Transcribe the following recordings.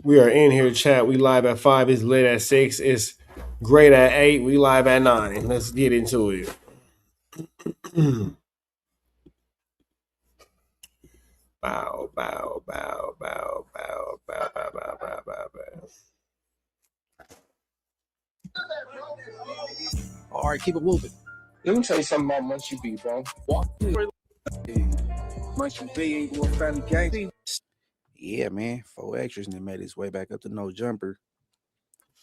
We are in here, chat. We live at 5. It's lit at 6. It's great at 8. We live at 9. Let's get into it. Bow, bow, bow, bow, bow, bow, bow, bow, bow, bow, bow. All right, keep it moving. Let me tell you something about Munchie B, bro. Munchie B ain't doing family gang. Yeah, man. 4XTRAZ and made his way back up to No Jumper.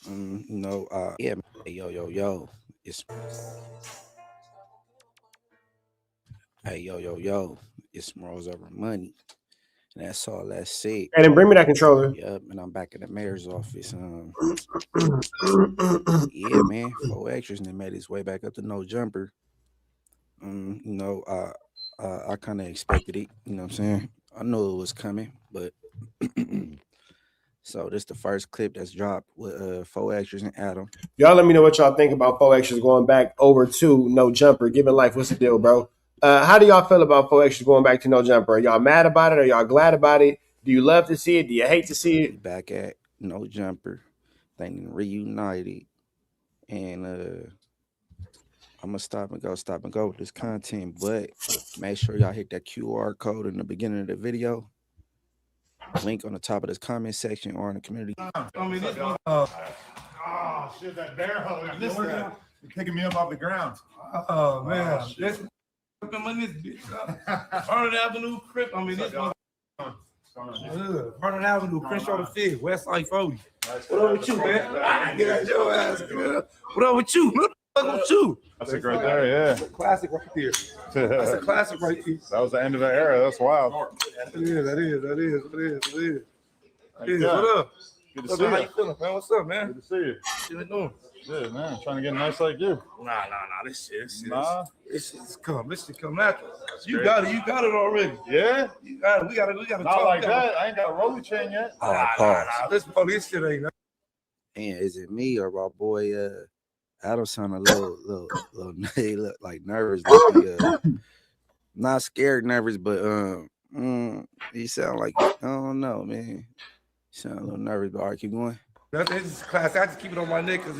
Yeah, man. Hey, yo. It's It's Morals Over Money. And that's all that's said. And then bring me that controller. Yep, and I'm back in the mayor's office. Yeah, man. 4XTRAZ and made his way back up to No Jumper. I kind of expected it. You know what I'm saying? I knew it was coming, but so this is the first clip that's dropped with 4XTRAZ and Adam. Y'all let me know what y'all think about 4XTRAZ going back over to No Jumper. Giving life, what's the deal, bro? How do y'all feel about 4XTRAZ going back to No Jumper? Are y'all mad about it? Are y'all glad about it? Do you love to see it? Do you hate to see it? Back at No Jumper, they reunited, and I'm gonna stop and go with this content, but make sure y'all hit that QR code in the beginning of the video. Link on the top of this comment section or in the community. Oh shit, that bear hole. You're kicking me up off the ground. Oh man, this bitch. Vernon Avenue, Crip. I mean, this one. Vernon Avenue, Crenshaw the 5th, West Side 40. What up with you, man? Get your ass, girl. What up with you? What up with you? That's a great there, yeah. That's a classic right there. That's a classic right there. That was the end of the era. That's wild. That is. Yeah. What up? Good to see How you. you feeling, man? What's up, man? Good to see you. What you doing? Good, man. Trying to get nice like you. Nah. This shit come. This shit come natural. You great. got it. You got it already. Yeah? You got it. We got to Not like that. I ain't got a rolling chain yet. This shit ain't. And is it me or my boy Adam sound a little he look like nervous, not scared nervous, but he sound like, I don't know, man. He sound a little nervous, but all right, keep going. That's class. I just keep it on my neck because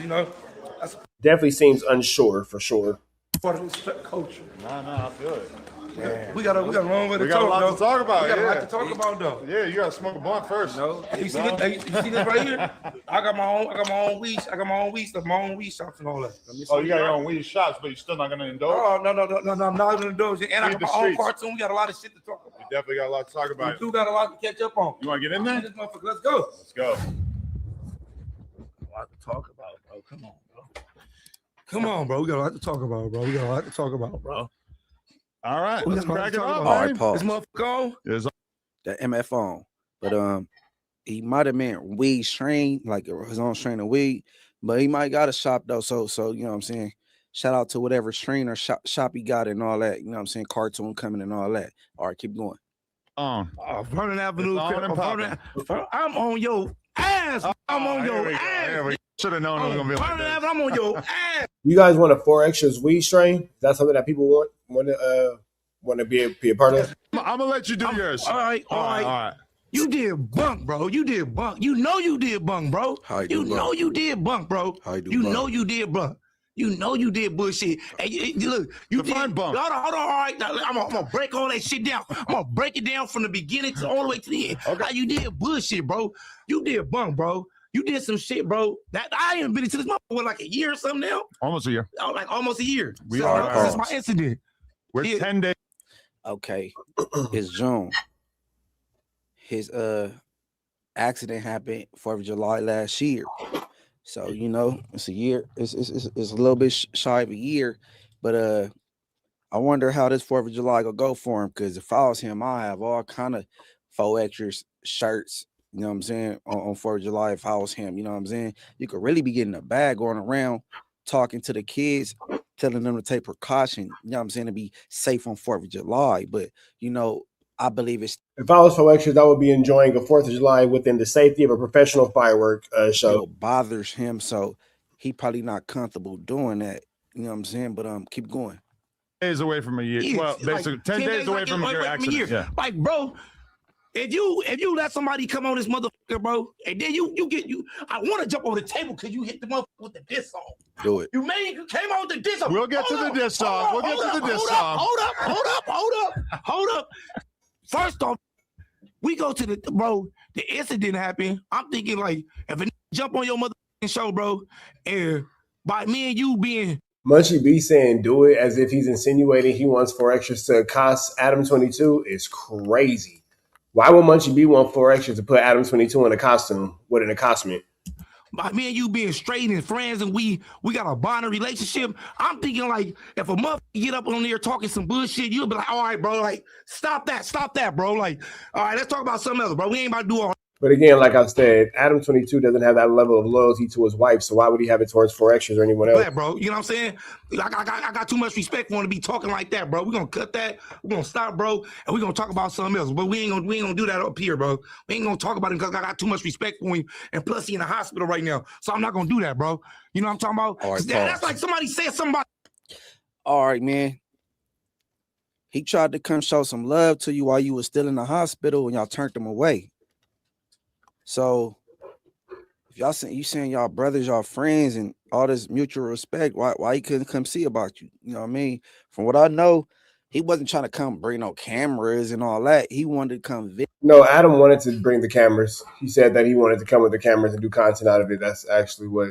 that's Definitely seems unsure for sure. part of the culture. Nah, I feel it. Yeah. We got a long way to We got a lot to talk about. We got a lot to talk about though. Yeah, you gotta smoke a blunt first. No, you see this right here? I got my own weed. I got my own weed stuff, my own weed shops and all that. Oh, you got your own weed shops, but you're still not gonna indulge? Oh no, I'm not gonna indulge it. And I got my own cartoon. We got a lot of shit to talk about. You definitely got a lot to talk about. We do got a lot to catch up on. You wanna get in there? This motherfucker, let's go. Let's go. A lot to talk about, bro. Come on, bro. We got a lot to talk about, bro. All right, let's crack it up. All right, pause. This motherfucker on? Yes. The MF on, but he might have meant weed strain, like his own strain of weed, but he might got a shop though. So you know what I'm saying. Shout out to whatever strain or shop he got and all that. You know what I'm saying. Cartoon coming and all that. All right, keep going. Vernon Avenue. I'm on your ass. I'm on your ass. Should have known it was gonna be like that. I'm on your ass. You guys want a 4XTRAZ weed strain? Is that something that people want to be a part of? I'm gonna let you do yours. All right. You did bunk, bro. You did bunk. You know you did bunk, bro. You know you did bunk, bro. You know you did bunk. You know you did bullshit. Hey, look, you define did bunk. Hold on. All right, I'm gonna break all that shit down. I'm gonna break it down from the beginning to all the way to the end. Okay. How you did bullshit, bro. You did bunk, bro. You did some shit, bro. That I ain't been into this motherfucker like a year or something now. Almost a year. Oh, like almost a year. We are since my incident. We're 10 days. Okay, it's June. His accident happened 4th of July last year. So you know it's a year. It's a little bit shy of a year, but I wonder how this 4th of July gonna go for him. Because if I was him, I have all kind of 4XTRAZ shirts. You know what I'm saying on 4th of July. If I was him, you know what I'm saying. You could really be getting a bag going around, talking to the kids, telling them to take precaution. You know what I'm saying, to be safe on 4th of July. But you know, I believe it's. If I was 4XTRAZ, I would be enjoying a 4th of July within the safety of a professional firework show. It bothers him, so he probably not comfortable doing that. You know what I'm saying? But keep going. Days away from a year. Yeah, Well, basically like 10 days away from a year accident. Yeah. Like, bro, if you let somebody come on this motherfucker, bro, and then you I want to jump over the table because you hit the motherfucker with the diss song. Do it. You came on with the diss song. We'll get to the diss song. We'll get to the diss song. Hold up. First off, we go to the incident happened. I'm thinking like, if a jump on your motherfucking show, bro, and by me and you being Munchie B saying do it as if he's insinuating he wants 4XTRAZ to accost Adam 22 is crazy. Why would Munchie B want 4XTRAZ to put Adam 22 in a costume with an accostation? By me and you being straight and friends and we got a bonding relationship, I'm thinking like, if a motherfucker get up on there talking some bullshit, you'll be like, all right, bro, like, stop that, bro. Like, all right, let's talk about something else, bro. We ain't about to do all. But again, like I said, Adam 22 doesn't have that level of loyalty to his wife, so why would he have it towards 4XTRAZ or anyone else? Yeah, bro, you know what I'm saying? I got too much respect for him to be talking like that, bro. We're gonna cut that, we're gonna stop, bro, and we're gonna talk about something else. But we ain't gonna do that up here, bro. We ain't gonna talk about it because I got too much respect for him, and plus he in the hospital right now. So I'm not gonna do that, bro. You know what I'm talking about? All right, that's like somebody said something about. All right, man. He tried to come show some love to you while you was still in the hospital and y'all turned him away. So if y'all saying y'all brothers, y'all friends, and all this mutual respect, why he couldn't come see about you? You know what I mean? From what I know, he wasn't trying to come bring no cameras and all that. He wanted to come visit. No, Adam wanted to bring the cameras. He said that he wanted to come with the cameras and do content out of it. That's actually what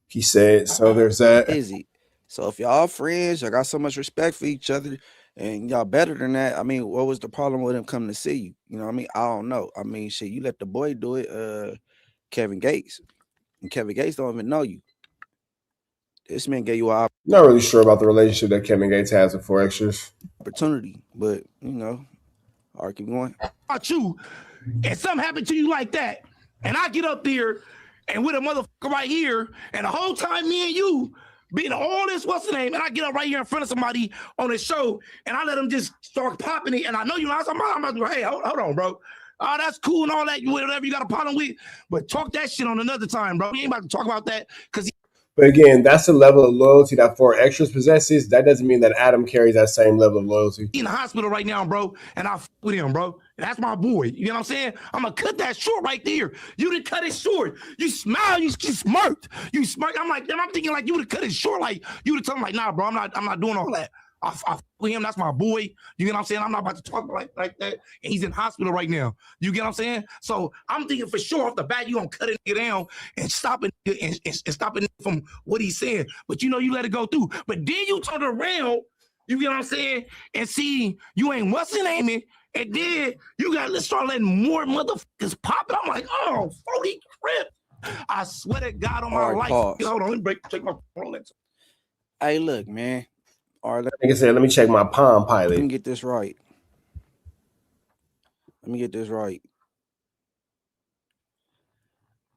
he said. So there's that. Easy. So if y'all friends, y'all got so much respect for each other, and y'all better than that, I mean, what was the problem with him coming to see you? You know what I mean? I don't know. I mean, shit, you let the boy do it, Kevin Gates. And Kevin Gates don't even know you. This man gave you an Not really sure about the relationship that Kevin Gates has with 4XTRAZ. opportunity, but, you know, all right, keep going. About you, and something happened to you like that, and I get up there and with a motherfucker right here, and the whole time me and you being all this, what's the name? And I get up right here in front of somebody on the show, and I let them just start popping it. And I know you know, I'm about to go, hey, hold on, bro. That's cool and all that, whatever you got a problem with, but talk that shit on another time, bro. We ain't about to talk about that because. But again, that's the level of loyalty that 4XTRAZ possesses. That doesn't mean that Adam carries that same level of loyalty. In the hospital right now, bro, and I f with him, bro. And that's my boy. You know what I'm saying? I'm gonna cut that short right there. You didn't cut it short. You smiled. You smirked. You smirked. I'm like, I'm thinking like you would have cut it short. Like you would have told him like, nah, bro, I'm not doing all that. I f with him. That's my boy. You know what I'm saying? I'm not about to talk like that. And he's in hospital right now. You get what I'm saying? So I'm thinking for sure off the bat you gonna cut it down and stop it and stop it from what he's saying. But you know you let it go through. But then you turn around. You get what I'm saying? And see, you ain't what's the name it. And then you got to start letting more motherfuckers pop it. I'm like, oh, holy crap. I swear to God on my life. Hold on, let me check my Rolex. Hey, look, man. All right, Like I said, let me check my Palm Pilot. let me get this right.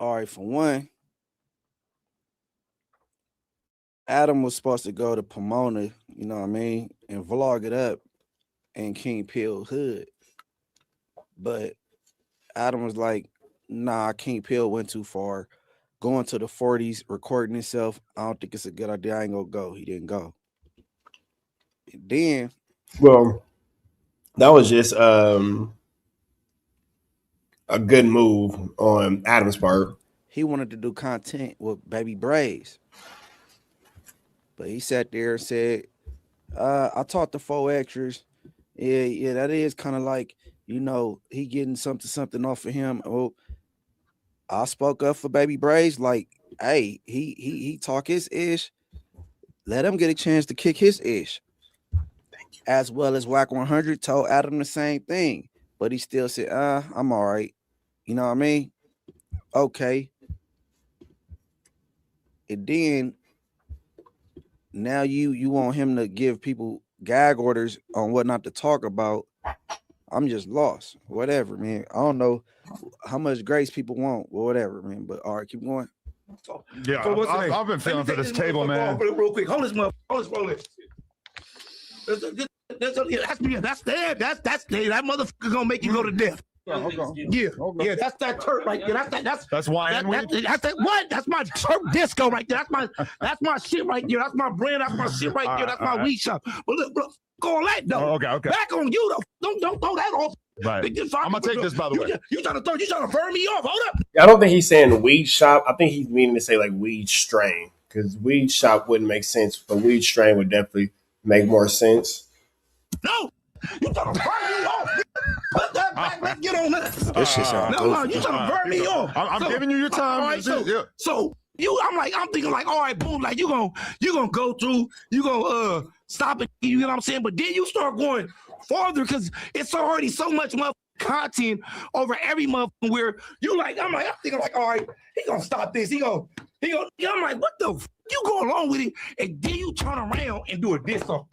All right, for one, Adam was supposed to go to Pomona, you know what I mean, and vlog it up in King Pill Hood. But Adam was like, nah, King Pill went too far. Going to the 40s, recording himself, I don't think it's a good idea. I ain't gonna go. He didn't go. And then, Well, that was just a good move on Adam's part. he wanted to do content with Baby Braids. But he sat there and said, I talked to 4XTRAZ. Yeah, that is kind of like, you know, he getting something off of him. Oh, I spoke up for Baby Braids, like, hey, he talk his ish. Let him get a chance to kick his ish. As well as Whack 100 told Adam the same thing. But he still said, I'm all right. You know what I mean? Okay. And then now you want him to give people gag orders on what not to talk about. I'm just lost. Whatever, man. I don't know how much grace people want or whatever, man. But all right, keep going. Yeah, I've been feeling for this table, man. Real quick, hold this Rolex. That's that motherfucker gonna make you go to death. Yeah, yeah, that's that turf right there. That's why. That's that what? That's my turf disco right there. That's my shit right there. That's my brand. That's my shit right there. That's my weed shop. But look, go on that though. Okay. Back on you though. Don't throw that off. Right. I'm gonna take this by the way. You trying to burn me off? Hold up. I don't think he's saying weed shop. I think he's meaning to say like weed strain, because weed shop wouldn't make sense, but weed strain would definitely make more sense. No, you trying to burn me off? Put that back. Let's get on this. This shit sound No, you trying to burn me off? I'm giving you your time. All right, so I'm thinking like, all right, boom, like you gonna go through, you gonna stop it. You know what I'm saying? But then you start going farther because it's already so much content over every month where I'm thinking like, all right, he gonna stop this. I'm like, what the you go along with it, and then you turn around and do a diss song.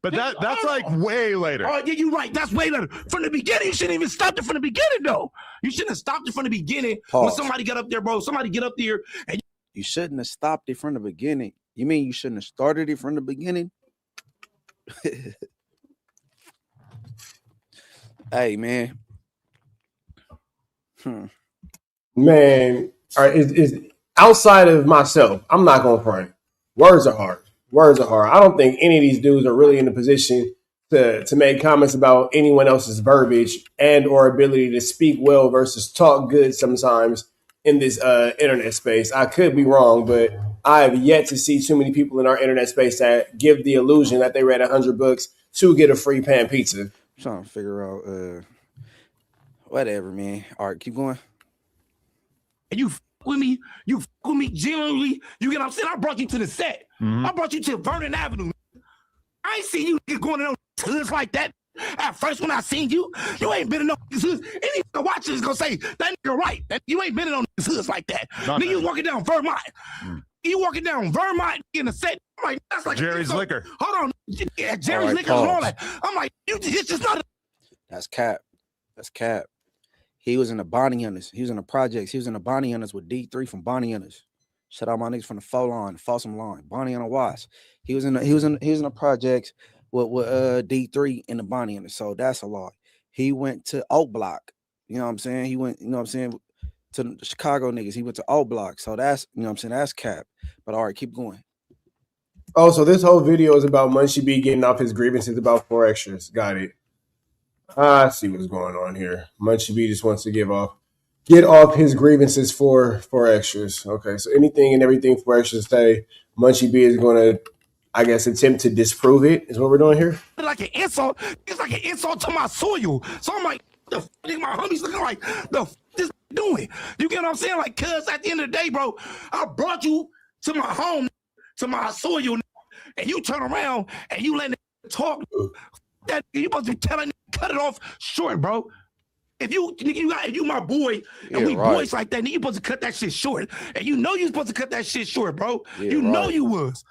But that's like way later. Oh, yeah, you're right. That's way later. From the beginning, you shouldn't even stopped it from the beginning, though. You shouldn't have stopped it from the beginning. Pause. When somebody got up there, bro. Somebody get up there and You shouldn't have stopped it from the beginning. You mean you shouldn't have started it from the beginning? Hey, man. Man, all right, is outside of myself, I'm not gonna front. Words are hard. I don't think any of these dudes are really in a position to make comments about anyone else's verbiage and or ability to speak well versus talk good sometimes in this internet space. I could be wrong, but I have yet to see too many people in our internet space that give the illusion that they read 100 books to get a free pan pizza. I'm trying to figure out whatever, man. All right, keep going. And you with me, genuinely, you get what I'm saying? I brought you to the set. I brought you to Vernon Avenue. I ain't seen you going in those hoods like that. At first, when I seen you, you ain't been in no hoods. Any watcher is gonna say that nigga right. That you ain't been in no hoods like that. Nigga, you walking down Vermont. You walking down Vermont in the set. I'm like, that's like Jerry's Liquor. Hold on, yeah, Jerry's Liquor and all that. I'm like, it's just not. That's cap. He was in the Bonnie Hunters. He was in the projects. He was in the Bonnie Hunters with D3 from Bonnie Hunters. Shout out my niggas from the Folsom line, Bonnie Hunter Watts. He was in the projects with D3 in the Bonnie Hunters. So that's a lot. He went to Oak Block. You know what I'm saying? He went, you know what I'm saying, to the Chicago niggas. He went to Oak Block. So that's, you know what I'm saying, that's cap. But all right, keep going. Oh, so this whole video is about Munchie B getting off his grievances about 4XTRAZ. Got it. I see what's going on here. Munchie B just wants to get off his grievances for 4XTRAZ. Okay, so anything and everything 4XTRAZ say, Munchie B is going to, I guess, attempt to disprove it. Is what we're doing here. Like an insult. It's like an insult to my soil. So I'm like, the f my homies looking like the f this doing. You get what I'm saying? Like, cuz at the end of the day, bro, I brought you to my home, to my soil, and you turn around and you let it talk. That you supposed to be telling, cut it off short, bro. If you my boy, and we boys like that, then you supposed to cut that shit short. And you know you supposed to cut that shit short, bro. Yeah, you know you was.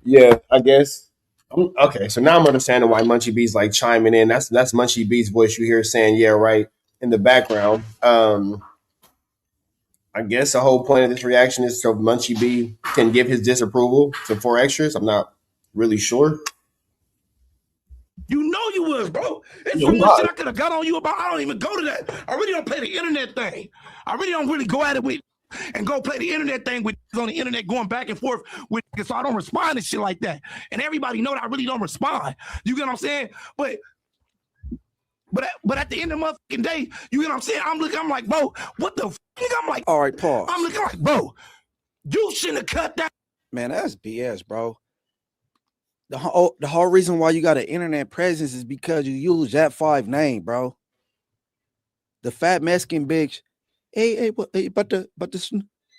Yeah, I guess. Okay, so now I'm understanding why Munchie B's like chiming in. That's Munchie B's voice you hear saying, yeah, right, in the background. I guess the whole point of this reaction is so Munchie B can give his disapproval to 4XTRAZ. I'm not really sure. You know you was, bro. It's so much shit I could have got on you about. I don't even go to that. I really don't play the internet thing. I really don't go at it with and go play the internet thing with on the internet going back and forth with, so I don't respond to shit like that. And everybody know that I really don't respond. You get what I'm saying? But at the end of the motherfucking day, you get what I'm saying? I'm like, bro, what the f? I'm like, all right, pause. I'm looking like, bro, you shouldn't have cut that. Man, that's BS, bro. The whole reason why you got an internet presence is because you use that 5 name, bro. The fat Mexican bitch, hey, but the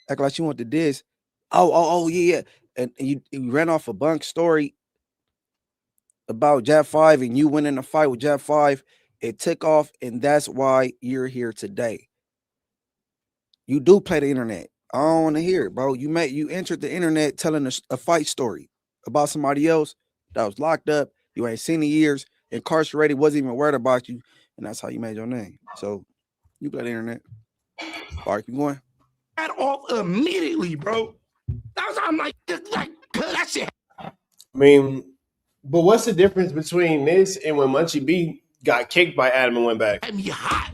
act like she want to diss. Oh, yeah. And you ran off a bunk story about Jet 5 and you went in a fight with Jet 5. It took off, and that's why you're here today. You do play the internet. I don't want to hear it, bro. You entered the internet telling a fight story about somebody else that was locked up, you ain't seen in years, incarcerated, wasn't even worried about you, and that's how you made your name. So you play the internet. All right, keep going. That off immediately, bro. I'm like, that shit. I mean, but what's the difference between this and when Munchie B got kicked by Adam and went back? Had me hot.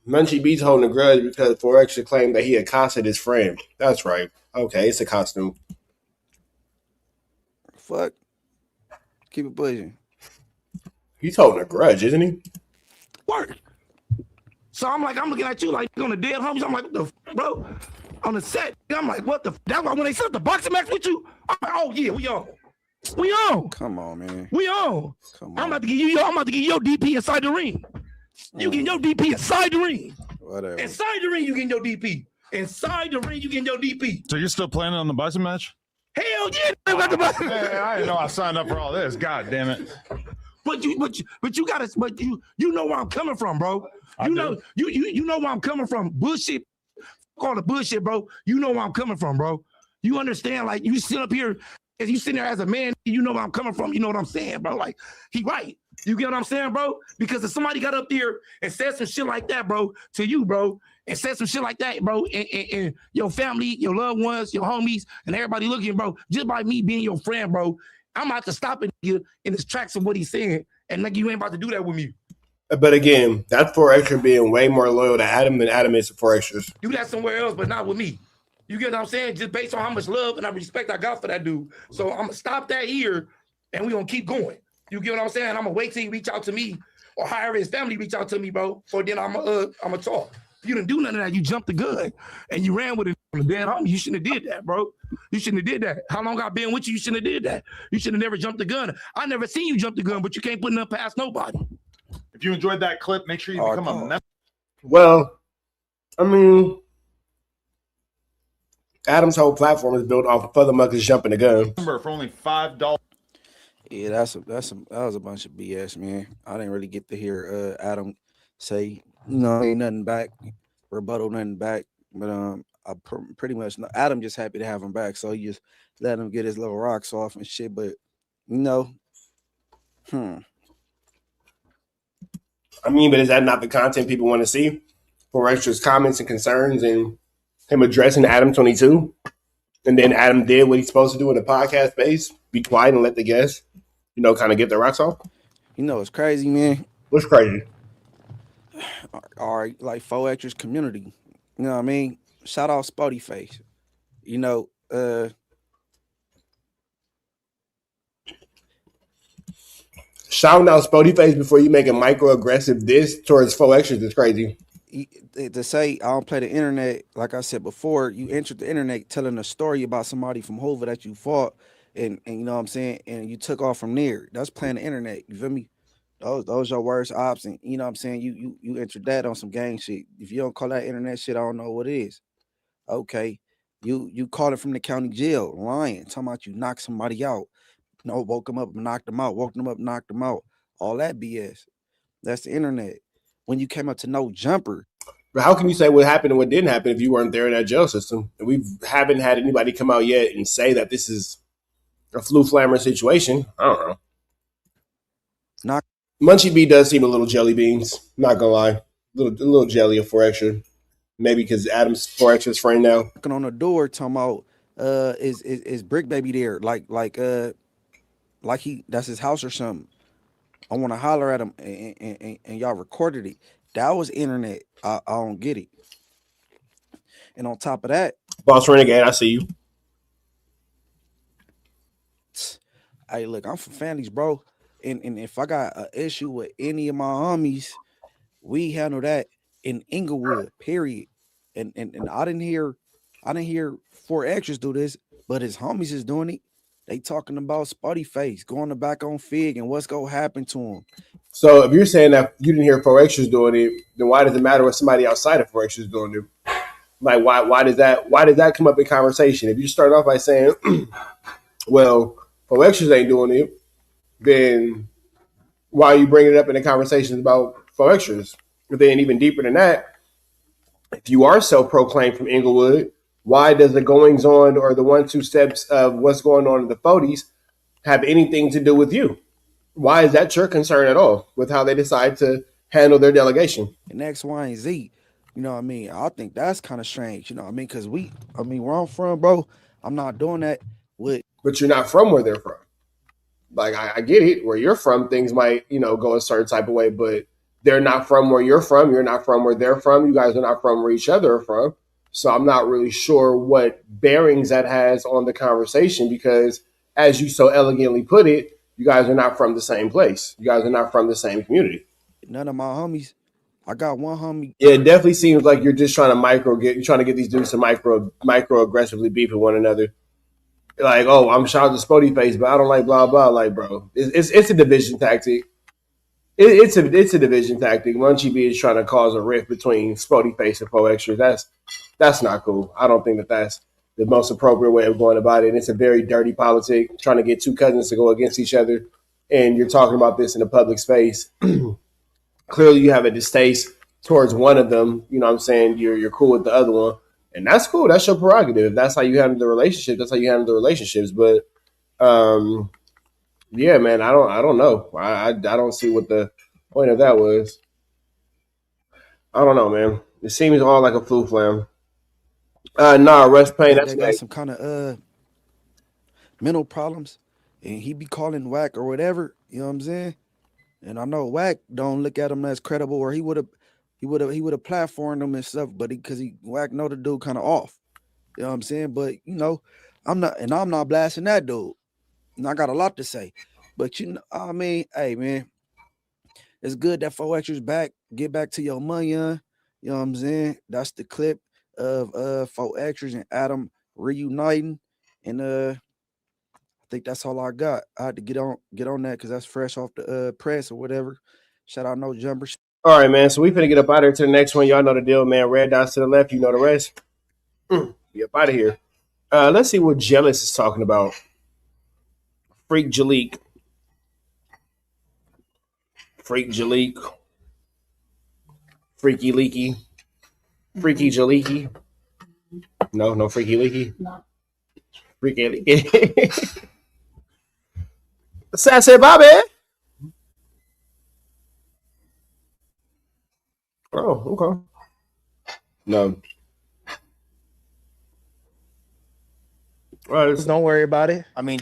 Munchie B's holding a grudge because 4XTRAZ claimed that he accosted his friend. That's right. Okay, it's a costume. Fuck. Keep it pushing. He's holding a grudge, isn't he? Work. So I'm looking at you like on the dead homies. I'm like, what the bro? On the set, I'm like, what the? That's why when they set up the boxing match with you, I'm like, oh yeah, we on. We on. Come on, man. We on. Come on. I'm about to give you your DP inside the ring. You get your DP inside the ring. Whatever. Inside the ring, you get your DP. Inside the ring, you get your DP. So you're still planning on the boxing match? Hell yeah, I got the boxing. Man, I didn't know I signed up for all this. God damn it. But you know where I'm coming from, bro. You know where I'm coming from. Bullshit. Call it bullshit, bro. You know where I'm coming from, bro. You understand? Like you sit up here, as you sitting there as a man, you know where I'm coming from. You know what I'm saying, bro? Like he right. You get what I'm saying, bro? Because if somebody got up there and said some shit like that, bro, to you, bro, and said some shit like that, bro, and your family, your loved ones, your homies, and everybody looking, bro, just by me being your friend, bro, I'm about to stop you in his tracks of what he's saying, and like you ain't about to do that with me. But again, that's 4XTRAZ being way more loyal to Adam than Adam is to 4XTRAZ. Do that somewhere else, but not with me. You get what I'm saying? Just based on how much love and respect I got for that dude. So I'm gonna stop that here, and we're gonna keep going. You get what I'm saying? I'm gonna wait till he reach out to me, or however his family reach out to me, bro. Or then I'm gonna talk. You didn't do none of that. You jumped the gun and you ran with it on the dead homie. You shouldn't have did that, bro. You shouldn't have did that. How long I've been with you? You shouldn't have did that. You should have never jumped the gun. I never seen you jump the gun, but you can't put nothing past nobody. If you enjoyed that clip, make sure you become a member. Well, I mean, Adam's whole platform is built off of other muckers jumping the gun. For only $5. Yeah, that was a bunch of BS, man. I didn't really get to hear Adam say, ain't nothing back, rebuttal nothing back. But I pretty much know Adam just happy to have him back, so he just let him get his little rocks off and shit. But I mean, but is that not the content people want to see? 4XTRA's comments and concerns and him addressing Adam 22, and then Adam did what he's supposed to do in the podcast space: be quiet and let the guests, kind of get their rocks off. It's crazy, man. What's crazy? All right, like 4XTRA's community. You know what I mean? Shout out Spotty Face. Shouting out Spotty Face before you make a microaggressive diss towards 4XTRA's is crazy. To say I don't play the internet, like I said before, you entered the internet telling a story about somebody from Hoover that you fought, and you know what I'm saying, and you took off from there. That's playing the internet. You feel me? Those your worst option. You know what I'm saying? You entered that on some gang shit. If you don't call that internet shit, I don't know what it is. Okay. You called it from the county jail, lying, talking about you knocked somebody out. Woke them up and knocked them out, woke them up, knocked them out. All that BS. That's the internet. When you came up to no jumper. But how can you say what happened and what didn't happen if you weren't there in that jail system? We haven't had anybody come out yet and say that this is a flu flammer situation. I don't know. Munchie B does seem a little jelly beans. Not gonna lie, a little jelly of 4XTRA. Maybe because Adam's 4XTRA's friend now. Knocking on the door, talking about is Brick Baby there? Like he that's his house or something. I want to holler at him, and y'all recorded it. That was internet. I don't get it. And on top of that, Boss Renegade, I see you. Hey, look, I'm from families, bro. And if I got an issue with any of my homies, we handle that in Inglewood, period. And I didn't hear 4XTRAZ do this, but his homies is doing it. They talking about Spotty Face, going to back on Fig and what's going to happen to him. So if you're saying that you didn't hear 4XTRA's doing it, then why does it matter what somebody outside of 4XTRA's doing it? Like, why does that come up in conversation? If you start off by saying, well, 4XTRA's ain't doing it, then why are you bringing it up in the conversations about 4XTRA's? But then even deeper than that, if you are self-proclaimed from Inglewood, why does the goings on or the 1-2 steps of what's going on in the 40s have anything to do with you? Why is that your concern at all with how they decide to handle their delegation? And X, Y, and Z, you know what I mean? I think that's kind of strange, you know what I mean? Because where I'm from, bro, I'm not doing that with. But you're not from where they're from. Like, I get it. Where you're from, things might, go a certain type of way. But they're not from where you're from. You're not from where they're from. You guys are not from where each other are from. So I'm not really sure what bearings that has on the conversation because, as you so elegantly put it, you guys are not from the same place. You guys are not from the same community. None of my homies. I got one homie. Yeah, it definitely seems like you're just trying to get these dudes to micro aggressively beef with one another. Like, oh, I'm shout out to Spody Face, but I don't like blah blah. Like, bro, it's a division tactic. It's a division tactic. Munchie B is trying to cause a rift between Spody Face and 4XTRAZ. That's not cool. I don't think that's the most appropriate way of going about it. And it's a very dirty politic, trying to get two cousins to go against each other. And you're talking about this in a public space. Clearly, you have a distaste towards one of them. You know what I'm saying? You're cool with the other one. And that's cool. That's your prerogative. If that's how you handle the relationship, that's how you handle the relationships. But yeah, man, I don't know. I don't see what the point of that was. I don't know, man. It seems all like a flu flam. Nah, Rush Payne. That's They got some kind of mental problems, and he be calling whack or whatever. You know what I'm saying? And I know whack don't look at him as credible, or he would have platformed him and stuff. But because whack know the dude kind of off. You know what I'm saying? But you know, I'm not blasting that dude. And I got a lot to say, but you know, I mean, hey man, it's good that 4XTRAZ back. Get back to your money, you know what I'm saying? That's the clip of 4XTRAZ and Adam reuniting, and I think that's all I got. I had to get on that because that's fresh off the press or whatever. Shout out No Jumper. All right, man. So we finna get up out of here to the next one. Y'all know the deal, man. Red dots to the left. You know the rest. Get up out of here. Let's see what Jealous is talking about. Freak Jalik. Freaky Leaky. Freaky Jaliki. No Freaky Leaky. No. Freaky Leaky. Sassy Bobby. Oh, okay. No. All right, Don't worry about it. I mean,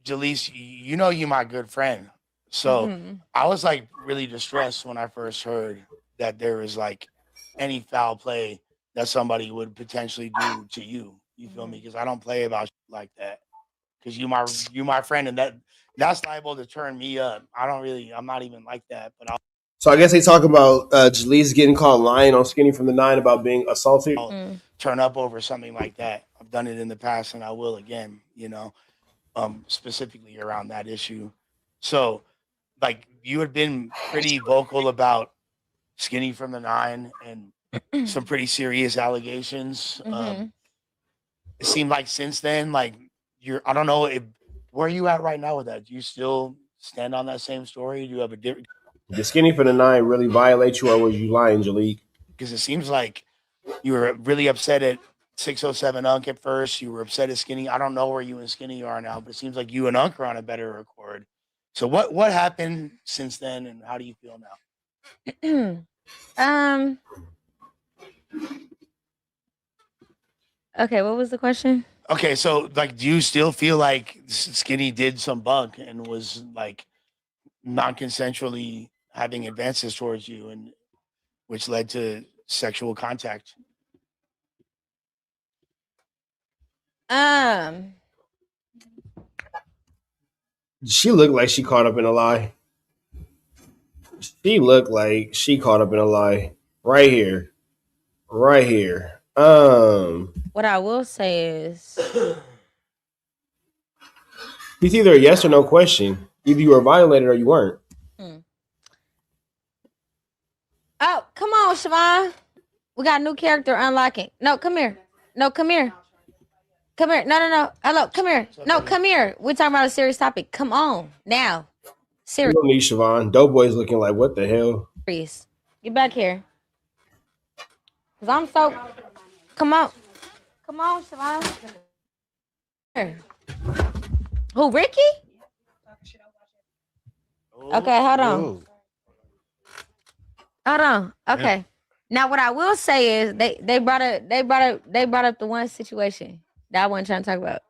Jaleese, you know you're my good friend. So I was like really distressed when I first heard that there was like any foul play that somebody would potentially do to you. You feel me? Because I don't play about like that. Because you my friend, and that's liable to turn me up. I'm not even like that. But so I guess they talk about Jaleese getting caught lying on Skinny from the 9 about being assaulted. I'll turn up over something like that. I've done it in the past, and I will again. You know, specifically around that issue. So, like, you had been pretty vocal about Skinny from the 9 and some pretty serious allegations. It seemed like since then, like I don't know where are you at right now with that? Do you still stand on that same story? Do you have a different? Did Skinny from the 9 really violate you, or was you lying, Jalik? Because it seems like you were really upset at 607 Unk at first. You were upset at Skinny. I don't know where you and Skinny are now, but it seems like you and Unk are on a better accord. So what happened since then, and how do you feel now? Okay, what was the question? Okay, so like, do you still feel like Skinny did some bunk and was like non-consensually having advances towards you, and which led to sexual contact? She looked like she caught up in a lie. She looked like she caught up in a lie. Right here. What I will say is it's either a yes or no question. Either you were violated or you weren't. Oh, come on, Siobhan. We got a new character unlocking. No, come here. No, come here. Come here. No. Hello, come here. No, come here. We're talking about a serious topic. Come on. Now. Serious. You don't need Siobhan. Doughboy's looking like, what the hell? Get back here. Because I'm so... Come on. Come on, Siobhan. Here. Who, Ricky? Okay, hold on. Ooh. Hold on. Okay. Now what I will say is they brought up the one situation that I wasn't trying to talk about.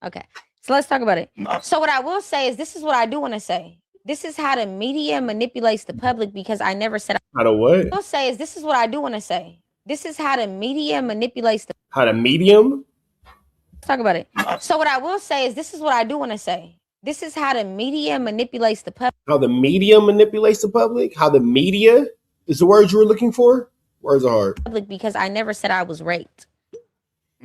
Okay. So let's talk about it. So what I will say is this is what I do want to say. This is how the media manipulates the public because I never said. How to what? I'll say is this is what I do want to say. This is how the media manipulates the. How to medium? Let's talk about it. So what I will say is this is what I do want to say. This is how the media manipulates the public. How the media manipulates the public? How the media is the word you were looking for? Words are hard. Public because I never said I was raped.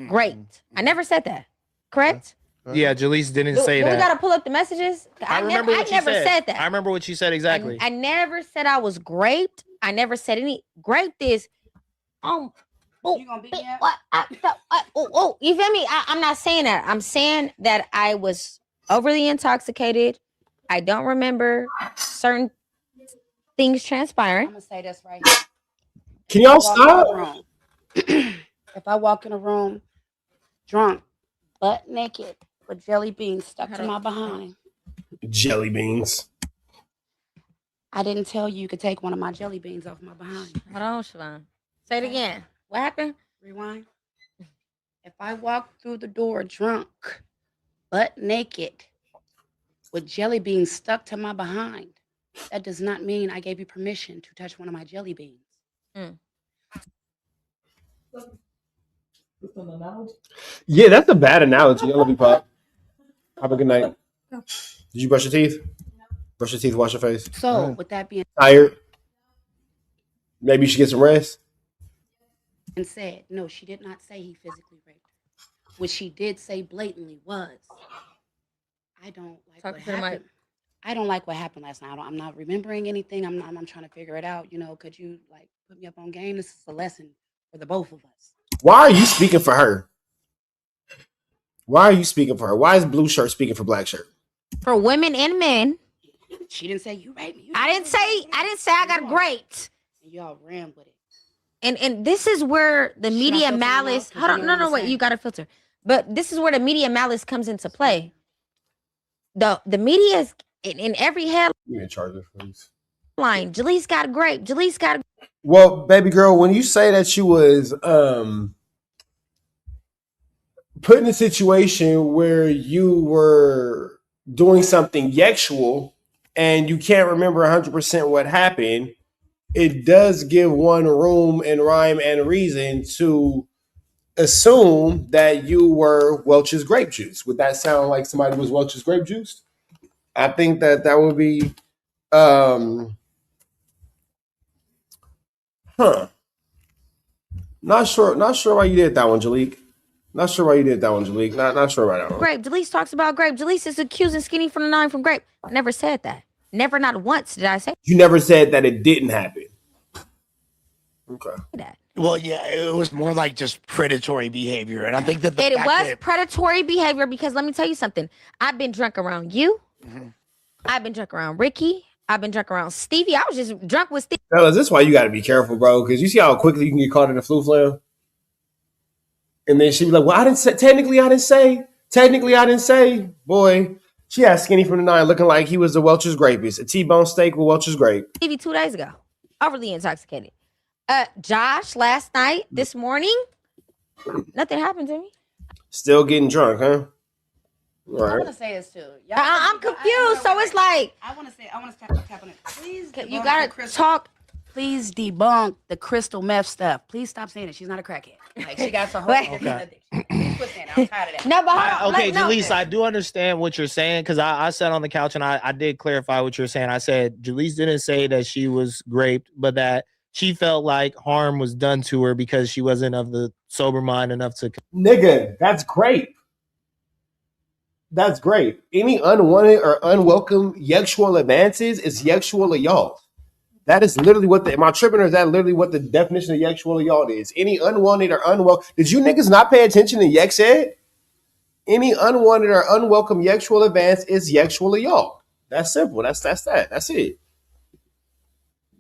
Great. I never said that. Correct? Yeah, Jaleese didn't say do that. we gotta pull up the messages? I remember what you never said that. I remember what you said exactly. I never said I was raped. I never said any raped is oh, You gonna beat me up? what you feel me? I'm not saying that. I'm saying that I was overly intoxicated. I don't remember certain things transpiring. I'm gonna say this right Can y'all here. stop? If I walk in a room drunk, butt naked, with jelly beans stuck to my behind, Jelly beans. I didn't tell you could take one of my jelly beans off my behind. Hold on, Siobhan. Say it again. What happened? Rewind. If I walk through the door drunk, butt naked, with jelly beans stuck to my behind, that does not mean I gave you permission to touch one of my jelly beans. Yeah, that's a bad analogy. I love you, Pop. Have a good night. Did you brush your teeth? Brush your teeth, wash your face. So, with that being Tired? Maybe you should get some rest. said, no, she did not say he physically raped her. What she did say blatantly was, I don't like Talk what to the mic. happened. I don't like what happened last night. I'm not remembering anything. I'm trying to figure it out. You know, could you like put me up on game? This is a lesson for the both of us. Why are you speaking for her? Why are you speaking for her? Why is blue shirt speaking for black shirt? For women and men. She didn't say you raped me. I didn't say I got great. And y'all ran with it. And this is where the Should I media filter them out? malice. 'Cause Hold you on, know no, what no, I'm wait. saying. You got to filter. But this is where the media malice comes into play. The media is in every Give me a charger, please. headline. Jaleese got grape. Jaleese got. Well, baby girl, when you say that you was put in a situation where you were doing something sexual and you can't remember 100% what happened, it does give one room and rhyme and reason to assume that you were Welch's grape juice. Would that sound like somebody was Welch's grape juice? I think that would be Not sure why you did that one, Jaleek. Not sure why you did that one, Jaleek. Not sure about that one. Grape. Jaleese talks about grape. Jaleese is accusing Skinny from the 9 from grape. I never said that. Never, not once did I say You never said that it didn't happen. Okay. that. Well, yeah, it was more like just predatory behavior, and I think that It was predatory behavior because let me tell you something. I've been drunk around you. I've been drunk around Ricky. I've been drunk around Stevie. I was just drunk with Stevie. Fellas, this is why you got to be careful, bro, because you see how quickly you can get caught in a flu flam? And then she be like, well, I didn't say, technically I didn't say. Boy, she had Skinny from the 9 looking like he was the Welch's Grapies, a T-bone steak with Welch's Grape. Stevie 2 days ago. Overly intoxicated. Josh last night, this morning, nothing happened to me. Still getting drunk, huh? All I want right. to say this too. I'm confused. So it's like I want to tap on it. Please, you gotta talk. Please debunk the crystal meth stuff. Please stop saying it. She's not a crackhead. Like she got some whole different addiction. Please quit saying it. I'm tired of that. No, but hold on. Okay, no. Jaleese, I do understand what you're saying because I sat on the couch and I did clarify what you're saying. I said Jaleese didn't say that she was raped, but that she felt like harm was done to her because she wasn't of the sober mind enough to. Nigga, that's great. That's great. Any unwanted or unwelcome sexual advances is sexual assault. That is literally what am I tripping or is that literally what the definition of sexual assault is? Any unwanted or unwelcome. Did you niggas not pay attention to Yex said? Any unwanted or unwelcome sexual advance is sexual assault. That's simple. That's that. That's it.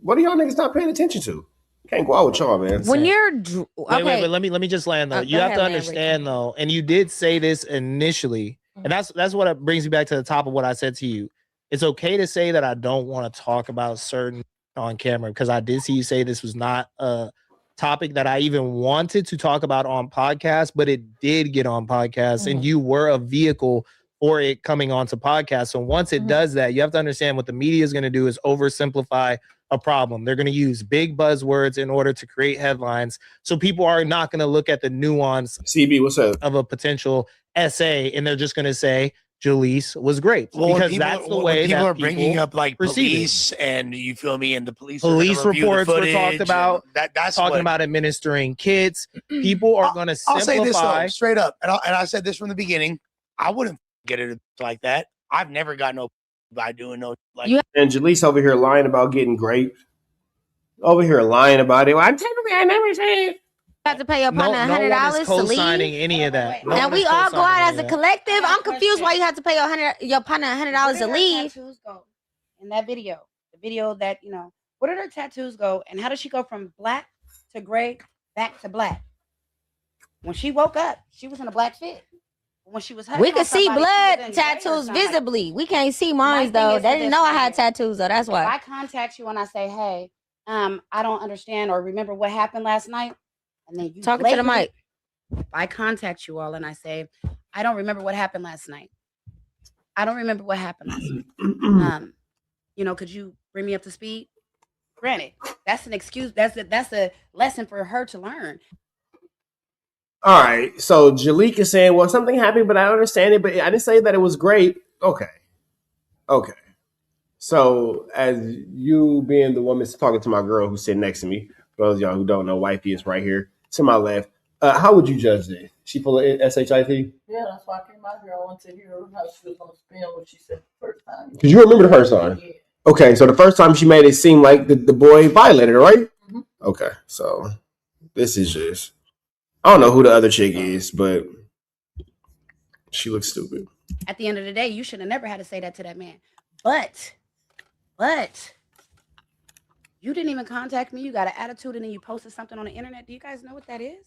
What are y'all niggas not paying attention to? Can't go out with y'all, man. When you're Wait, let me just land though. You go have ahead, to land, understand though, and you did say this initially, and that's what brings me back to the top of what I said to you. It's okay to say that I don't want to talk about certain on camera because I did see you say this was not a topic that I even wanted to talk about on podcast, but it did get on podcast, and you were a vehicle for it coming onto podcasts. So once it does that, you have to understand what the media is going to do is oversimplify a problem. They're going to use big buzzwords in order to create headlines. So people are not going to look at the nuance CB, what's up? of a potential essay, and they're just going to say Jalise was great, Well, because that's the way people that are bringing up like perceive it. police, and you feel me, and the police are gonna review the reports were footage, talked about. and that's talking what, about administering kids. People are going to I'll say this though, simplify. straight up, and I said this from the beginning. I wouldn't get it like that. I've never got no by doing no like. And Jalise over here lying about getting raped. Over here lying about it. Well, I'm telling you, I never said. You have to pay your partner No one is $100 to co-signing leave. any of that. No And one we is all go co-signing out any as a of that. collective. I'm confused why you have to pay your partner $100 to leave. Tattoos go in that video? The video that where did her tattoos go, and how did she go from black to gray back to black? When she woke up, she was in a black fit. When she was We could see blood tattoos visibly. We can't see mine though. They didn't know I had tattoos though. That's If I why. contact you and I say, hey, I don't understand or remember what happened last night, and then you Talking to the blatantly- mic. If I contact you all and I say, I don't remember what happened last night. I don't remember what happened last night. Could you bring me up to speed? Granted, that's an excuse. That's a lesson for her to learn. All right. So Jalik is saying, well, something happened, but I don't understand it. But I didn't say that it was great. Okay. So as you being the woman talking to my girl who's sitting next to me, for those of y'all who don't know, wifey is right here to my left. How would you judge this? She full of SHIT? Yeah, that's why I came out here. I want to hear how she was going to spin what she said the first time. Because you remember the first time. Yeah. Okay, so the first time she made it seem like the boy violated her, right? Mm-hmm. Okay, so this is just... I don't know who the other chick is, but she looks stupid. At the end of the day, you should have never had to say that to that man. But you didn't even contact me. You got an attitude, and then you posted something on the internet. Do you guys know what that is?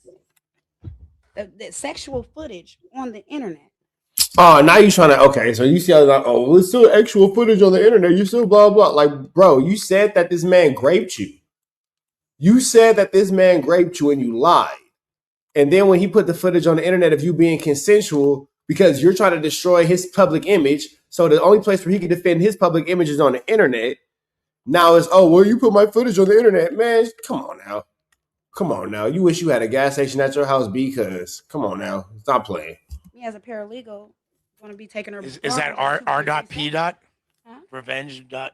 The sexual footage on the internet. Oh, now you trying to... Okay, so you see how like, oh, well, it's still actual footage on the internet. You still blah, blah. Like, bro, you said that this man raped you. You said that this man raped you and you lied. And then when he put the footage on the internet of you being consensual, because you're trying to destroy his public image, so the only place where he can defend his public image is on the internet. Now it's, oh, well, you put my footage on the internet. Man, come on now. Come on now. You wish you had a gas station at your house because, come on now. Stop playing. Me as a paralegal, want to be taking her. Is that R.P. Huh? Revenge dot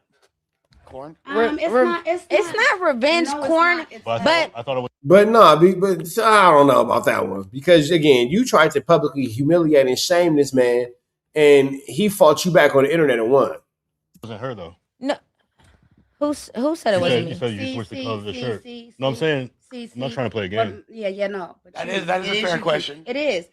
corn? It's not revenge corn, but I thought it was. But no, but I don't know about that one. Because, again, you tried to publicly humiliate and shame this man, and he fought you back on the internet and won. It wasn't her, though. no. Who said it wasn't You me? said you switched the color of the shirt. No, I'm saying, I'm not trying to play a game. No. But That is a fair question. It is.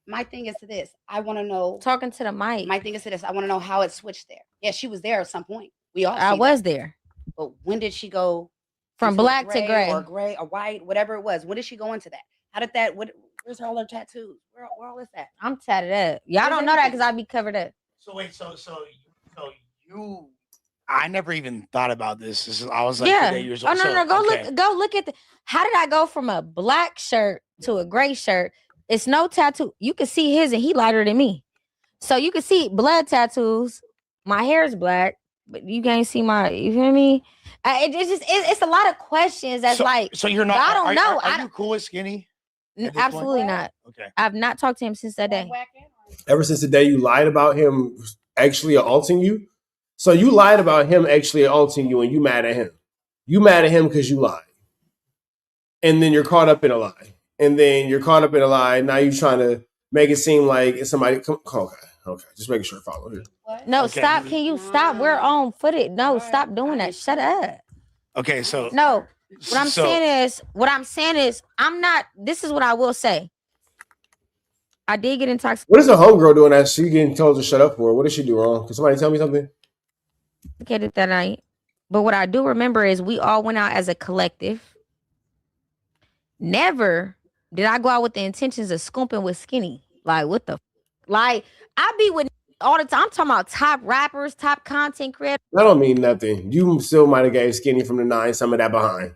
My thing is to this. I want to know. Talking to the mic. My thing is to this. I want to know how it switched there. Yeah, she was there at some point. We all. I see was that. there. But when did she go From into black to gray. or gray or white, whatever it was? When did she go into that? How did that? Where's all her tattoos? Where all is that? I'm tatted up. Y'all don't know that because I be covered up. So wait, so you... I never even thought about this. I was like, Yeah. 8 years Oh old. no, go look at the. How did I go from a black shirt to a gray shirt? It's no tattoo. You can see his, and he lighter than me, so you can see blood tattoos. My hair is black, but you can't see my. You feel me? It's a lot of questions. That's So you're not. I don't know. Are you cool with skinny? at this absolutely point? not. Okay. I've not talked to him since that day. Ever since the day you lied about him actually assaulting you? So you lied about him actually assaulting you and you mad at him. You mad at him because you lied. And then you're caught up in a lie. And then you're caught up in a lie. Now you're trying to make it seem like it's somebody. Okay. Just making sure I follow here. No, Okay. stop. Can you stop? We're on footage. No, stop doing that. Shut up. Okay, so No. What I'm so- saying is, I'm not. This is what I will say. I did get intoxicated What is a homegirl doing that she getting told to shut up for? What did she do wrong? Can somebody tell me something? that night. But what I do remember is we all went out as a collective. Never did I go out with the intentions of scooping with Skinny. Like, what the like, I be with all the time. I'm talking about top rappers, top content creators. That don't mean nothing. You still might have gave Skinny from the 9 some of that behind.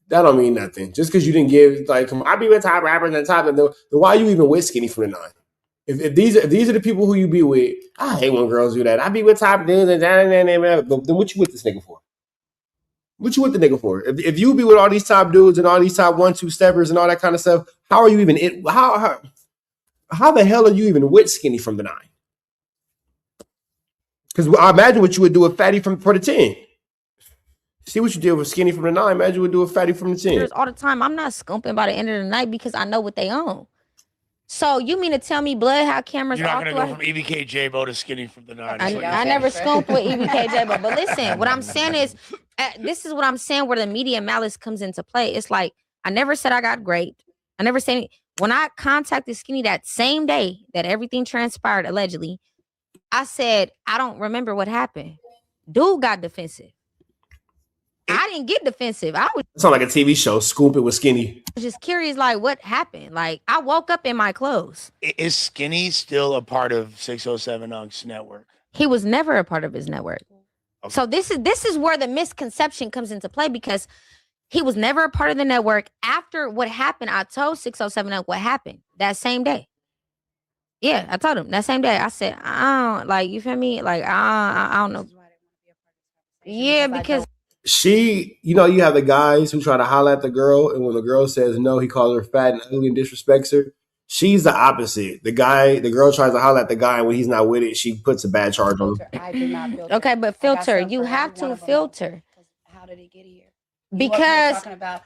That don't mean nothing. Just because you didn't give, like, I be with top rappers and top, then why are you even with Skinny from the 9? If these are the people who you be with, I hate when girls do that. I be with top dudes and but then what you with this nigga for? What you with the nigga for? If you be with all these top dudes and all these top 1-2 steppers and all that kind of stuff, how are you even how the hell are you even with Skinny from the 9? Because I imagine what you would do with Fatty for the 10. See what you did with Skinny from the 9. Imagine what you would do with Fatty from the 10. All the time. I'm not scumping by the end of the night because I know what they own. So you mean to tell me, blood, how cameras You're are not gonna go from EBK J-Bo to Skinny from the 9. I never scumped with EBK J-Bo. But listen, what I'm saying is, this is what I'm saying where the media malice comes into play. It's like, I never said I got raped. I never said anything. When I contacted Skinny that same day that everything transpired, allegedly, I said, I don't remember what happened. Dude got defensive. I didn't get defensive. I was Sound like a TV show, Scoop It with Skinny. just curious, like, what happened? Like, I woke up in my clothes. Is Skinny still a part of 607 Unc's network? He was never a part of his network. Okay. So this is where the misconception comes into play, because he was never a part of the network. After what happened, I told 607 Unc what happened that same day. Yeah, I told him that same day. I said, I don't, like, you feel me? Like, I don't know. Yeah, because She, you know, you have the guys who try to holler at the girl, and when the girl says no, he calls her fat and ugly and disrespects her. She's the opposite. The girl tries to holler at the guy, and when he's not with it, she puts a bad charge on him. I do not filter. okay, but filter. You have to filter. How did it get here? Because talking about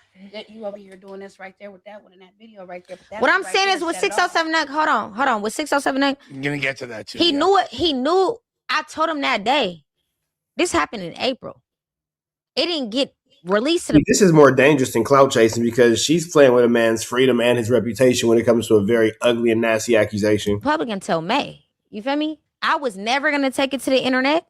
you over here doing this right there with that one in that video right there. what I'm saying is with 607 Unc, hold on. With 607 Unc, I'm gonna get to that too. he knew it. He knew. I told him that day. This happened in April. It didn't get released to the This is more dangerous than clout chasing because she's playing with a man's freedom and his reputation when it comes to a very ugly and nasty accusation. public until May. You feel me? I was never gonna take it to the internet.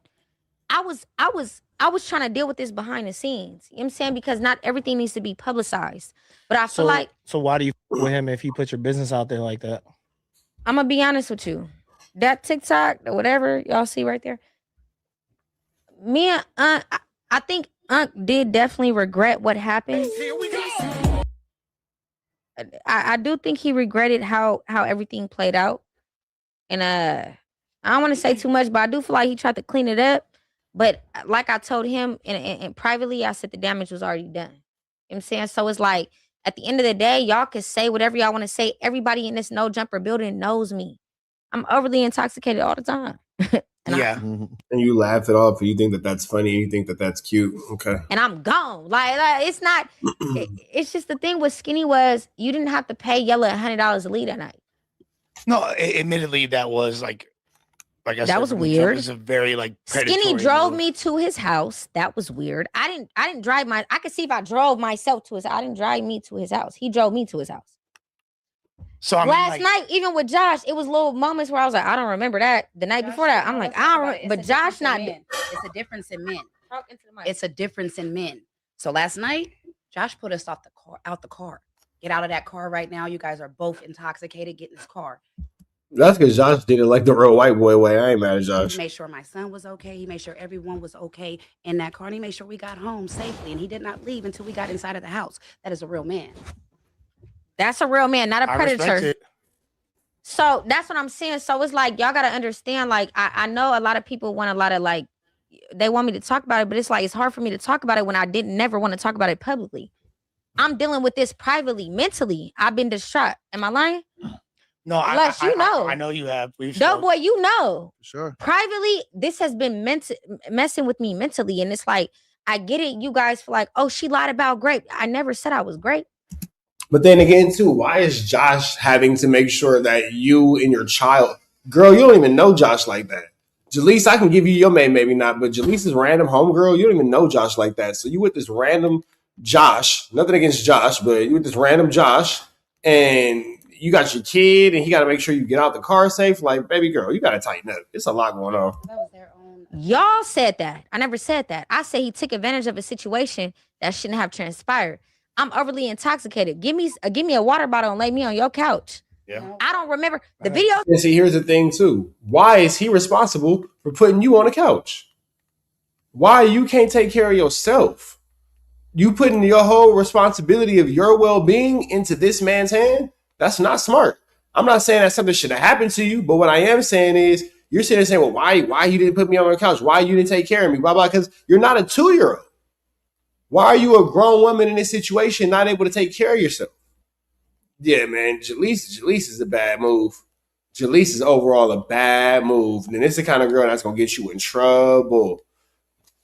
I was trying to deal with this behind the scenes. You know what I'm saying? Because not everything needs to be publicized. But I feel like So why do you f- with him if you put your business out there like that? I'm gonna be honest with you. That TikTok, whatever y'all see right there. Me and I think Unc did definitely regret what happened. I do think he regretted how everything played out. And I don't want to say too much, but I do feel like he tried to clean it up. But like I told him and privately, I said the damage was already done. You know what I'm saying? So it's like, at the end of the day, y'all can say whatever y'all want to say. Everybody in this No Jumper building knows me. I'm overly intoxicated all the time. Yeah. And you laugh it off and you think that that's funny and you think that that's cute. Okay. And I'm gone. Like it's not. It's just the thing with Skinny was you didn't have to pay Yella $100 a lead that night. No, admittedly, that was like I said, That was from the weird. jump, it's a very like predatory Skinny drove move. me to his house. That was weird. I didn't drive I could see if I drove myself to his. I didn't drive me to his house. He drove me to his house. So I mean, Last night, even with Josh, it was little moments where I was like, I don't remember that. The night before that, I'm like, I don't remember. But Josh not. It's a difference in men. Talk into the mic. It's a difference in men. So last night, Josh put us out the car. Get out of that car right now. You guys are both intoxicated. Get in this car. That's because Josh did it like the real white boy way. I ain't mad at Josh. He made sure my son was okay. He made sure everyone was okay in that car. And he made sure we got home safely. And he did not leave until we got inside of the house. That is a real man. That's a real man, not a I respect predator. it. So that's what I'm saying. So it's like, y'all got to understand, like, I know a lot of people want a lot of, like, they want me to talk about it, but it's like, it's hard for me to talk about it when I didn't never want to talk about it publicly. I'm dealing with this privately, mentally. I've been distraught. Am I lying? No, Les, you know. I know you have. We've Dope boy, you know. Sure. Privately, this has been messing with me mentally. And it's like, I get it. You guys feel like, oh, she lied about grape. I never said I was grape. But then again, too, why is Josh having to make sure that you and your child, girl, you don't even know Josh like that. Jaleese, I can give you your name, maybe not, but Jaleese is random homegirl. You don't even know Josh like that. So you with this random Josh, nothing against Josh, but you with this random Josh, and you got your kid, and he got to make sure you get out the car safe. Like, baby girl, you got to tighten up. It's a lot going on. That was their own. Y'all said that. I never said that. I said he took advantage of a situation that shouldn't have transpired. I'm overly intoxicated. Give me a water bottle and lay me on your couch. Yeah. I don't remember the video. And see, here's the thing, too. Why is he responsible for putting you on the couch? Why you can't take care of yourself? You putting your whole responsibility of your well-being into this man's hand? That's not smart. I'm not saying that something should have happened to you, but what I am saying is you're sitting there saying, well, why you didn't put me on the couch? Why you didn't take care of me? Blah, blah, because you're not a 2-year-old. Why are you a grown woman in this situation not able to take care of yourself? Yeah, man, Jaleesa is a bad move. Jaleesa is overall a bad move. And it's the kind of girl that's going to get you in trouble.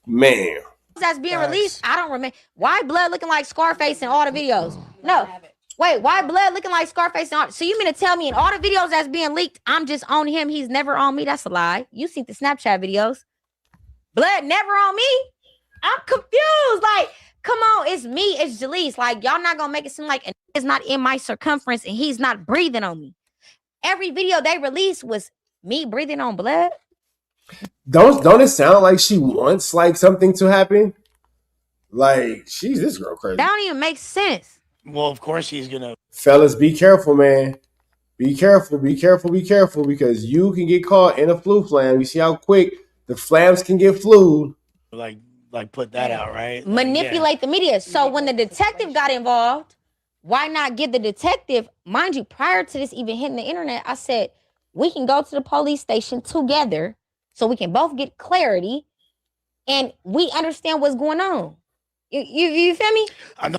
Man. That's being released. I don't remember. Why Blood looking like Scarface in all the videos? No. Wait, why Blood looking like Scarface in all? So you mean to tell me in all the videos that's being leaked, I'm just on him, he's never on me? That's a lie. You seen the Snapchat videos. Blood never on me? I'm confused. Like, come on, it's me, it's Jaleesa. Like, y'all not gonna make it seem like it's not in my circumference and he's not breathing on me. Every video they released was me breathing on Blood. Don't it sound like she wants like something to happen? Like, she's this girl crazy. That don't even make sense. Well, of course he's gonna. Fellas, be careful, man. Be careful, because you can get caught in a flu flam. You see how quick the flams can get flued. Like put that out, right? Manipulate the media. So when the detective got involved, why not give the detective, mind you, prior to this even hitting the internet, I said, we can go to the police station together so we can both get clarity and we understand what's going on. You feel me? I know.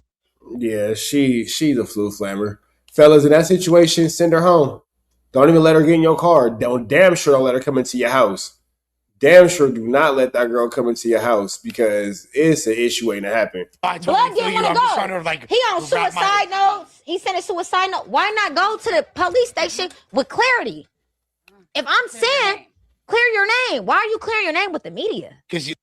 Yeah, she's a flu flammer. Fellas, in that situation, send her home. Don't even let her get in your car. Damn sure don't let her come into your house. Damn sure do not let that girl come into your house because it's an issue waiting to happen. Blood didn't want to go. He on suicide notes. He sent a suicide note. Why not go to the police station with clarity? If I'm saying clear your name, why are you clearing your name with the media? Because you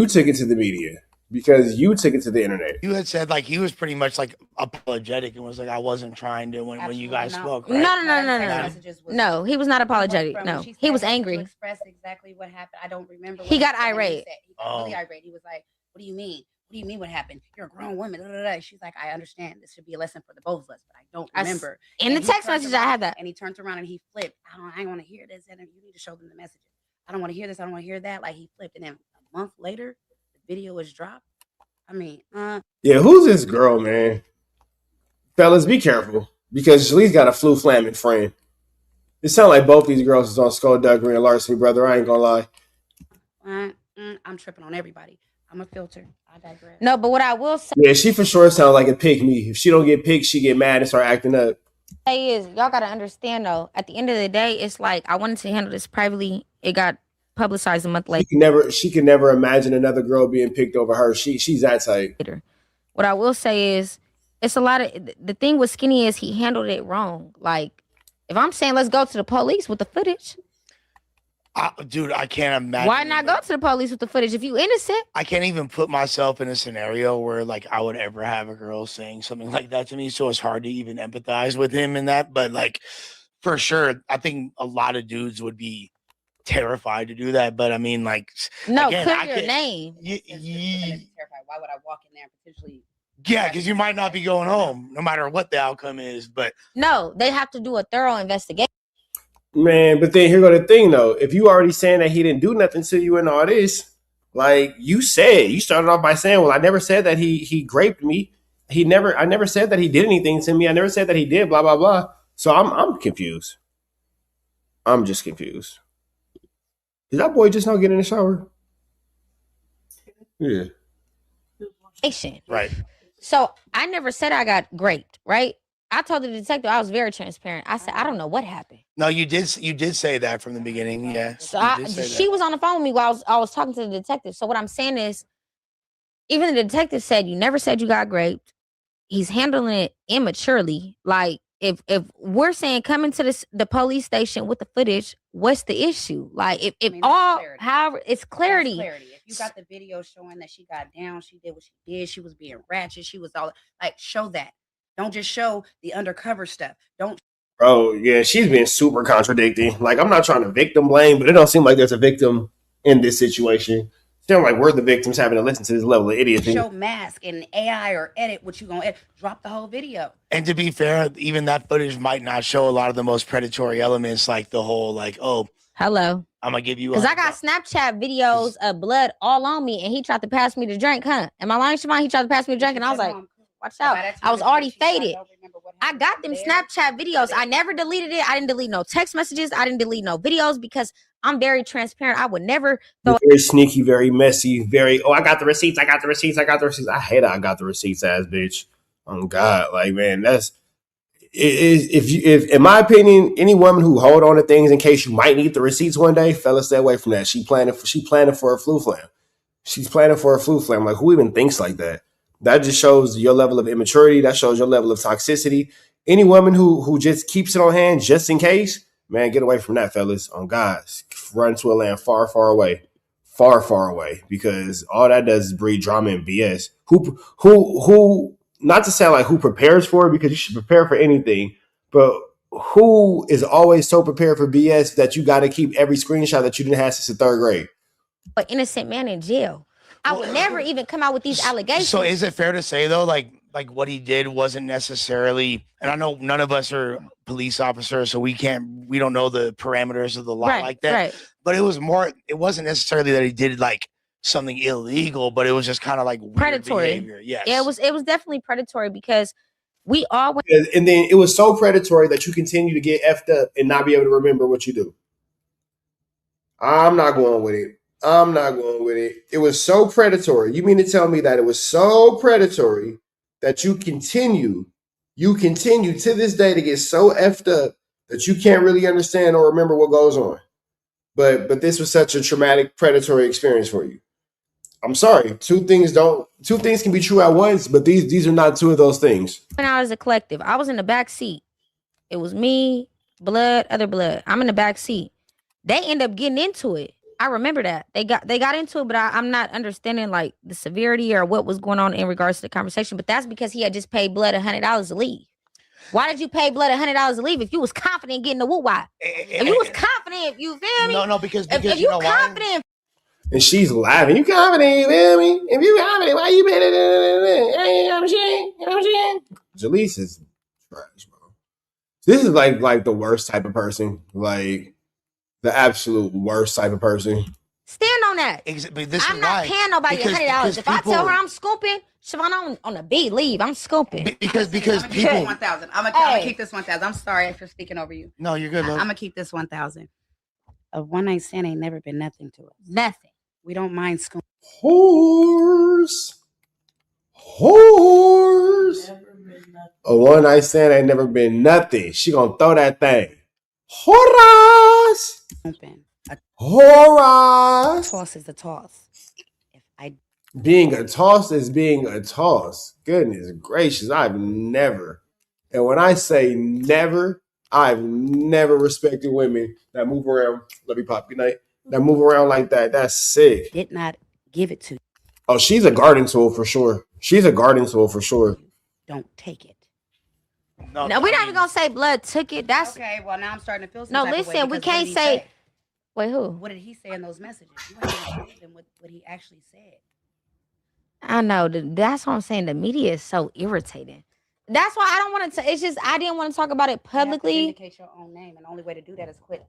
took it to the media. Because you took it to the internet. You had said like he was pretty much like apologetic and was like, I wasn't trying to when you guys spoke. Right? No. No, he was not apologetic. No, he was angry. Express exactly what happened. I don't remember. He got irate. He got really irate. He was like, "What do you mean? What do you mean? What happened? You're a grown woman." She's like, "I understand. This should be a lesson for the both of us, but I don't remember." In the text message, I had that. And he turned around and he flipped. I don't want to hear this. And you need to show them the messages. I don't want to hear this. I don't want to hear that. Like he flipped, and then a month later, the video was dropped. I mean, yeah, who's this girl, man? Fellas, be careful because Jaleesa got a flu flamming friend. It sounds like both these girls is on skullduggery and larceny, brother. I ain't gonna lie. I'm tripping on everybody. I'm a filter. I digress. No, but what I will say, yeah, she for sure sounds like a pick me. If she don't get picked, she get mad and start acting up. Is y'all gotta understand though. At the end of the day, it's like I wanted to handle this privately. It got publicized a month later. She can never imagine another girl being picked over her. She's that type. What I will say is it's a lot of the thing with Skinny is he handled it wrong. Like if I'm saying let's go to the police with the footage. Dude, I can't imagine. Why not go to the police with the footage if you innocent? I can't even put myself in a scenario where like I would ever have a girl saying something like that to me. So it's hard to even empathize with him in that. But like for sure, I think a lot of dudes would be terrified to do that, but I mean, like, no, again, clear your name. Terrified. Why would I walk in there and potentially? Yeah, because you might not be going home, no matter what the outcome is. But no, they have to do a thorough investigation. Man, but then here go the thing though. If you already saying that he didn't do nothing to you and all this, like you started off by saying, "Well, I never said that he raped me. I never said that he did anything to me. I never said that he did blah blah blah." So I'm confused. I'm just confused. Did that boy just not get in the shower? Yeah. Right. So I never said I got raped, right? I told the detective I was very transparent. I said I don't know what happened. No, you did say that from the beginning, yeah. So she was on the phone with me while I was talking to the detective. So what I'm saying is, even the detective said you never said you got raped. He's handling it immaturely. Like if we're saying coming to the police station with the footage, what's the issue? Like if however it's clarity. If you got the video showing that she got down, she did what she did, she was being ratchet, she was all like, show that. Don't just show the undercover stuff. Bro, yeah, she's been super contradicting. Like I'm not trying to victim blame, but it don't seem like there's a victim in this situation. Sound like we're the victims having to listen to this level of idiocy. Show mask and AI or edit what you gonna edit. Drop the whole video. And to be fair, even that footage might not show a lot of the most predatory elements, like the whole like, oh, hello, I'm gonna give you because I got Snapchat videos of blood all on me, and he tried to pass me the drink. Huh? Am I lying, Siobhan? He tried to pass me the drink, and I was like, watch out. I was already faded. I don't remember what I got them Snapchat videos. I never deleted it. I didn't delete no text messages. I didn't delete no videos because I'm very transparent. I would never throw. Very sneaky, very messy, very. Oh, I got the receipts. I got the receipts. I got the receipts. I hate it. I got the receipts, ass bitch. Oh God, like man, that's. If in my opinion, any woman who hold on to things in case you might need the receipts one day, fellas, stay away from that. She planning for a flu flam. She's planning for a flu flam. Like who even thinks like that? That just shows your level of immaturity. That shows your level of toxicity. Any woman who just keeps it on hand just in case, man, get away from that, fellas. On God, run to a land far, far away, because all that does is breed drama and BS. Who? Not to sound like who prepares for it, because you should prepare for anything, but who is always so prepared for BS that you got to keep every screenshot that you didn't have since the 3rd grade? An innocent man in jail. I would never even come out with these allegations. So is it fair to say though, like what he did wasn't necessarily, and I know none of us are police officers, so we don't know the parameters of the law like that. Right. But it wasn't necessarily that he did like something illegal, but it was just kind of like weird predatory behavior. Yes. Yeah, it was definitely predatory because we all went. And then it was so predatory that you continue to get effed up and not be able to remember what you do. I'm not going with it. It was so predatory. You mean to tell me that it was so predatory that you continue to this day to get so effed up that you can't really understand or remember what goes on? But this was such a traumatic, predatory experience for you. I'm sorry. Two things can be true at once, but these are not two of those things. When I was a collective, I was in the back seat. It was me, blood, other blood. I'm in the back seat. They end up getting into it. I remember that they got into it, but I'm not understanding like the severity or what was going on in regards to the conversation. But that's because he had just paid blood $100 to leave. Why did you pay blood $100 to leave if you was confident in getting the woo why? If you was confident, you feel me? No, because if you confident. And she's laughing. You confident, you feel me? If you confident, why you better than I'm saying? Jaleese is trash, bro. This is like the worst type of person. Like the absolute worst type of person. Stand on that. I'm not paying nobody $100. If I tell her I'm scooping, Siobhan on the B, leave. I'm scooping. Because people. 1,000. I'm gonna keep this 1,000. I'm sorry for speaking over you. No, you're good. I'm gonna keep this 1,000. A one night stand ain't never been nothing to us. Nothing. We don't mind scooping. Whores. A one night stand ain't never been nothing. She gonna throw that thing. Whores. Whores. Toss is a toss. Being a toss is being a toss. Goodness gracious, I've never, and when I say never, I've never respected women that move around. Let me pop. Good night. That move around like that. That's sick. Did not give it to you. Oh, she's a guarding tool for sure. Don't take it. No, we're not even gonna say blood took it. That's okay. Well, now I'm starting to feel some no. type of way Listen, we can't say. Wait, who? What did he say in those messages? You don't even believe him what he actually said. I know. That's what I'm saying. The media is so irritating. That's why I don't want to. It's just I didn't want to talk about it publicly. You have to indicate your own name, and the only way to do that is quit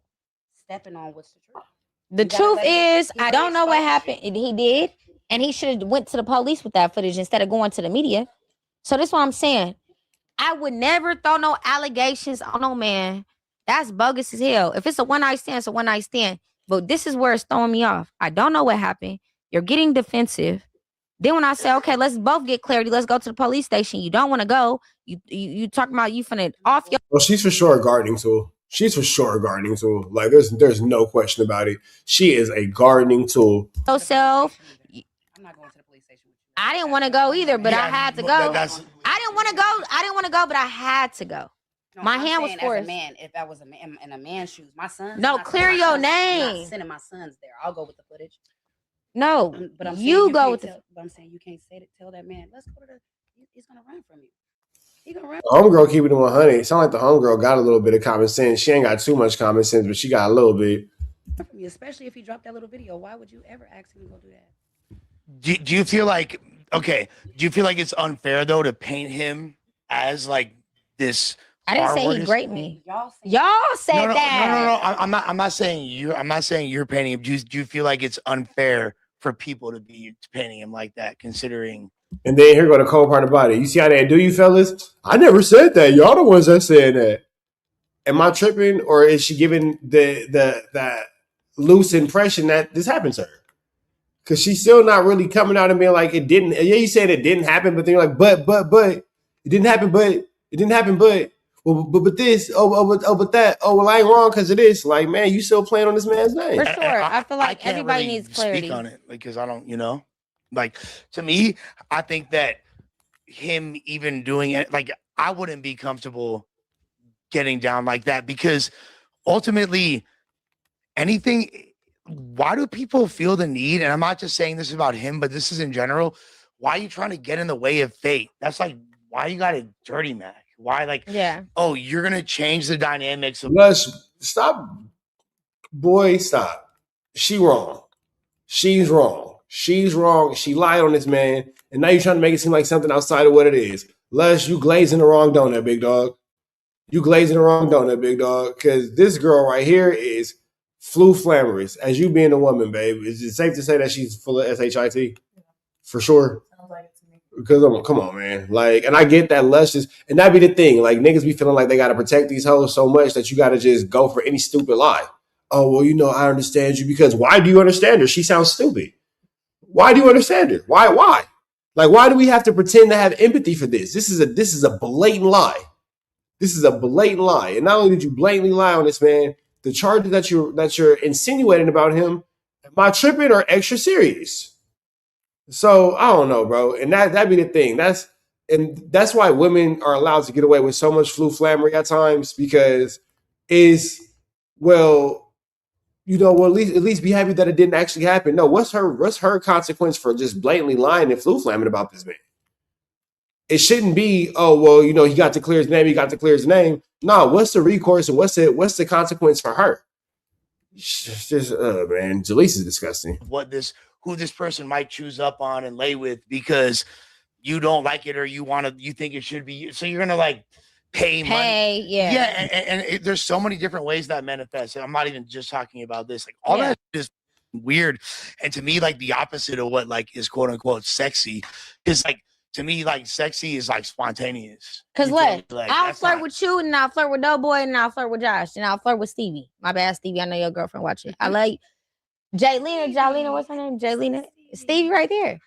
stepping on what's the truth. The truth is, I don't know what happened. He did, and he should have went to the police with that footage instead of going to the media. So that's what I'm saying. I would never throw no allegations on no man. That's bogus as hell. If it's a one night stand, it's a one night stand. But this is where it's throwing me off. I don't know what happened. You're getting defensive. Then when I say, okay, let's both get clarity. Let's go to the police station. You don't want to go. You talking about you finna off your. Well, she's for sure a gardening tool. Like there's no question about it. She is a gardening tool. Yourself. I'm not going to the police station. I didn't want to go either, but I had to go. I didn't want to go, but I had to go. No, my hand was forced. As a man, if I was a man in a man's shoes, my son. No, clear your name. I'm not sending my sons there. I'll go with the footage. No, but I'm you go with the. But I'm saying you can't tell that man. Let's go to the. He's gonna run from you. He gonna run. Homegirl keeping it 100. It sounds like the homegirl got a little bit of common sense. She ain't got too much common sense, but she got a little bit. From you, especially if he dropped that little video. Why would you ever ask him to go do that? Do you feel like it's unfair though to paint him as like this? I didn't say he raped me. Y'all said that. No. I'm not saying you. I'm not saying you're painting him. Do you feel like it's unfair for people to be painting him like that, considering And then here go the cold part about it. You see how they do you, fellas? I never said that. Y'all the ones that said that. Am I tripping, or is she giving the loose impression that this happened to her? Because she's still not really coming out and being like, it didn't. Yeah, you said it didn't happen, but then you're like, but it didn't happen, but it didn't happen, but this, but that. Oh, well, I ain't wrong because of this. Like, man, you still playing on this man's name. For sure. I feel like can't everybody really needs clarity. speak on it because I don't, like to me, I think that him even doing it, like I wouldn't be comfortable getting down like that because ultimately anything, why do people feel the need? And I'm not just saying this is about him, but this is in general. Why are you trying to get in the way of fate? That's like, why you got a dirty Mac? Why, like, oh, you're going to change the dynamics of. Stop. Boy, stop. She wrong. She's wrong. She's wrong. She lied on this man. And now you're trying to make it seem like something outside of what it is. Les, you glazing the wrong donut, big dog. You glazing the wrong donut, big dog. Because this girl right here is flu flamorous. As you being a woman, babe, is it safe to say that she's full of SHIT? For sure. Sounds like it to me. Because come on, man. Like, and I get that luscious, and that be the thing. Like, niggas be feeling like they gotta protect these hoes so much that you gotta just go for any stupid lie. Oh, well, I understand you because why do you understand her? She sounds stupid. Why do you understand her? Why? Like, why do we have to pretend to have empathy for this? This is a blatant lie. This is a blatant lie. And not only did you blatantly lie on this man, the charges that you're insinuating about him, am I tripping or extra serious? So I don't know, bro. And that be the thing. That's why women are allowed to get away with so much flammery at times because at least be happy that it didn't actually happen. No, what's her consequence for just blatantly lying and flamming about this man? It shouldn't be, oh, well, he got to clear his name. No, what's the recourse and what's the consequence for her? Just man, Jaleesa is disgusting. Who this person might choose up on and lay with because you don't like it or you think it should be. So you're gonna like pay money. Yeah. And there's so many different ways that manifests. And I'm not even just talking about this. Like all that is weird. And to me, like the opposite of what like is quote unquote sexy is like, to me, like sexy is like spontaneous. Cause I'll flirt with you, and I'll flirt with Doughboy, and I'll flirt with Josh, and I'll flirt with Stevie. My bad, Stevie. I know your girlfriend watching. I like Jaylina. What's her name? Jaylina. Stevie right there.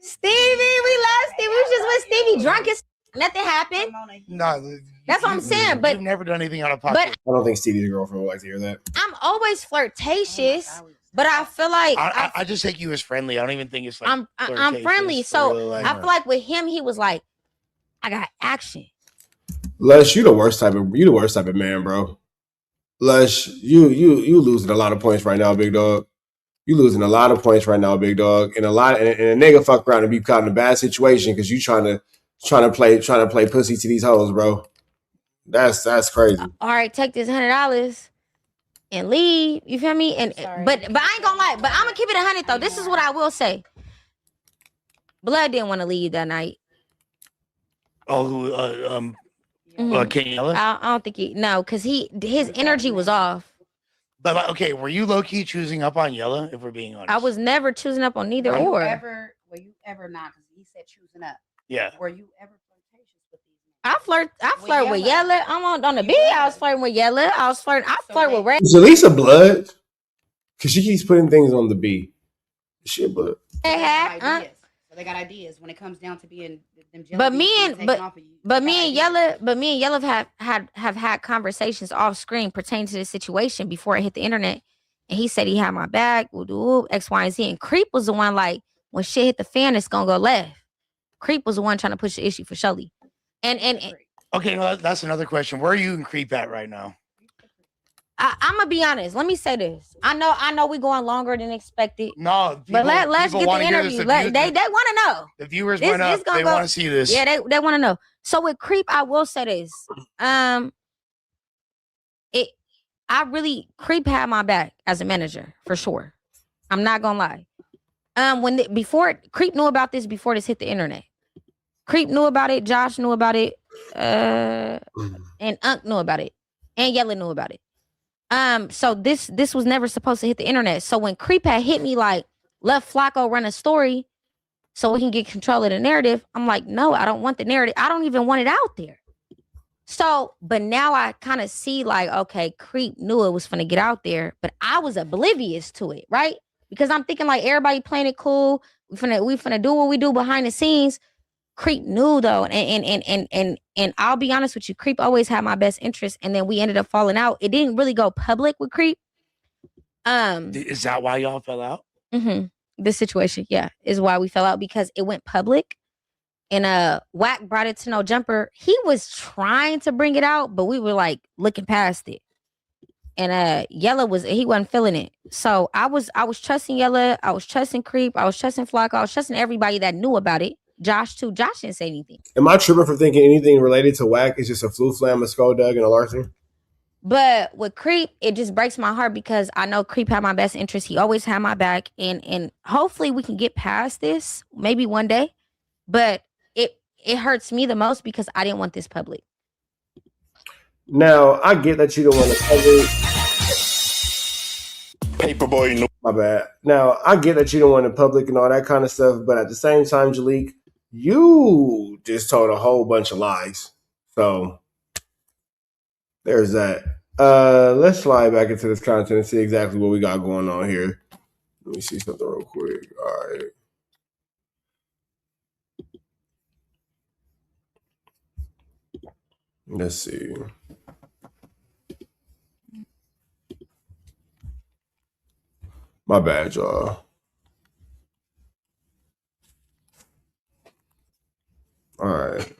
Stevie, we love Stevie. We was just with Stevie, drunk as nothing happened. No, that's what I'm saying. But you've never done anything out of pocket. I don't think Stevie's girlfriend would like to hear that. I'm always flirtatious. But I feel like I just take you as friendly. I don't even think it's like I'm friendly. So I feel like with him, he was like, I got action. Les, you the worst type of man, bro. Les, you losing a lot of points right now, big dog. You losing a lot of points right now, big dog. And a nigga fuck around and be caught in a bad situation because you trying to play pussy to these hoes, bro. That's crazy. All right, take this $100. And leave, you feel me? And but I ain't gonna lie, but I'm gonna keep it 100 though. This is what I will say. Blood didn't want to leave that night. Oh, Kaniela? I don't think because his energy was off. But okay, were you low key choosing up on Yella? If we're being honest, I was never choosing up on neither or. Were you ever not? Because he said choosing up. Yeah. Were you ever? I flirt with Yella. I'm on the B. I was flirting with Yella. I flirt with Red. Is Jaleesa blood? Because she keeps putting things on the B. She blood. They got ideas when it comes down to being them. But me and Yella have had conversations off screen pertaining to the situation before it hit the internet. And he said he had my back. X, Y, and Z. And Creep was the one like when shit hit the fan, it's gonna go left. Creep was the one trying to push the issue for Shelly. And okay, well, that's another question. Where are you and Creep at right now? I'm gonna be honest. Let me say this. I know we're going longer than expected. No, but let's get the interview. They want to know. The viewers went up. They want to see this. Yeah, they want to know. So with Creep, I will say this. Creep had my back as a manager for sure. I'm not gonna lie. Before Creep knew about this before this hit the internet. Creep knew about it. Josh knew about it. And Unc knew about it. And Yella knew about it. So this was never supposed to hit the internet. So when Creep had hit me like, let Flacco run a story, so we can get control of the narrative. I'm like, no, I don't want the narrative. I don't even want it out there. So, but now I kind of see like, okay, Creep knew it was finna get out there, but I was oblivious to it, right? Because I'm thinking like everybody playing it cool. We finna do what we do behind the scenes. Creep knew though, and I'll be honest with you, Creep always had my best interest, and then we ended up falling out. It didn't really go public with Creep. Is that why y'all fell out? Mm-hmm. This situation, yeah, is why we fell out, because it went public. And Wack brought it to No Jumper. He was trying to bring it out, but we were like looking past it. And Yella he wasn't feeling it. So I was trusting Yella, I was trusting Creep, I was trusting Flock, I was trusting everybody that knew about it. Josh too. Josh didn't say anything. Am I tripping for thinking anything related to Wack is just a flu flam, a skull dug, and a larceny? But with Creep, it just breaks my heart because I know Creep had my best interest. He always had my back, and hopefully we can get past this, maybe one day. But it hurts me the most because I didn't want this public. Now, I get that you don't want to public. Paperboy, no. My bad. Now, I get that you don't want to public and all that kind of stuff, but at the same time, Jalik, you just told a whole bunch of lies. So, there's that. Let's slide back into this content and see exactly what we got going on here. Let me see something real quick. All right. Let's see. My bad, y'all. All right.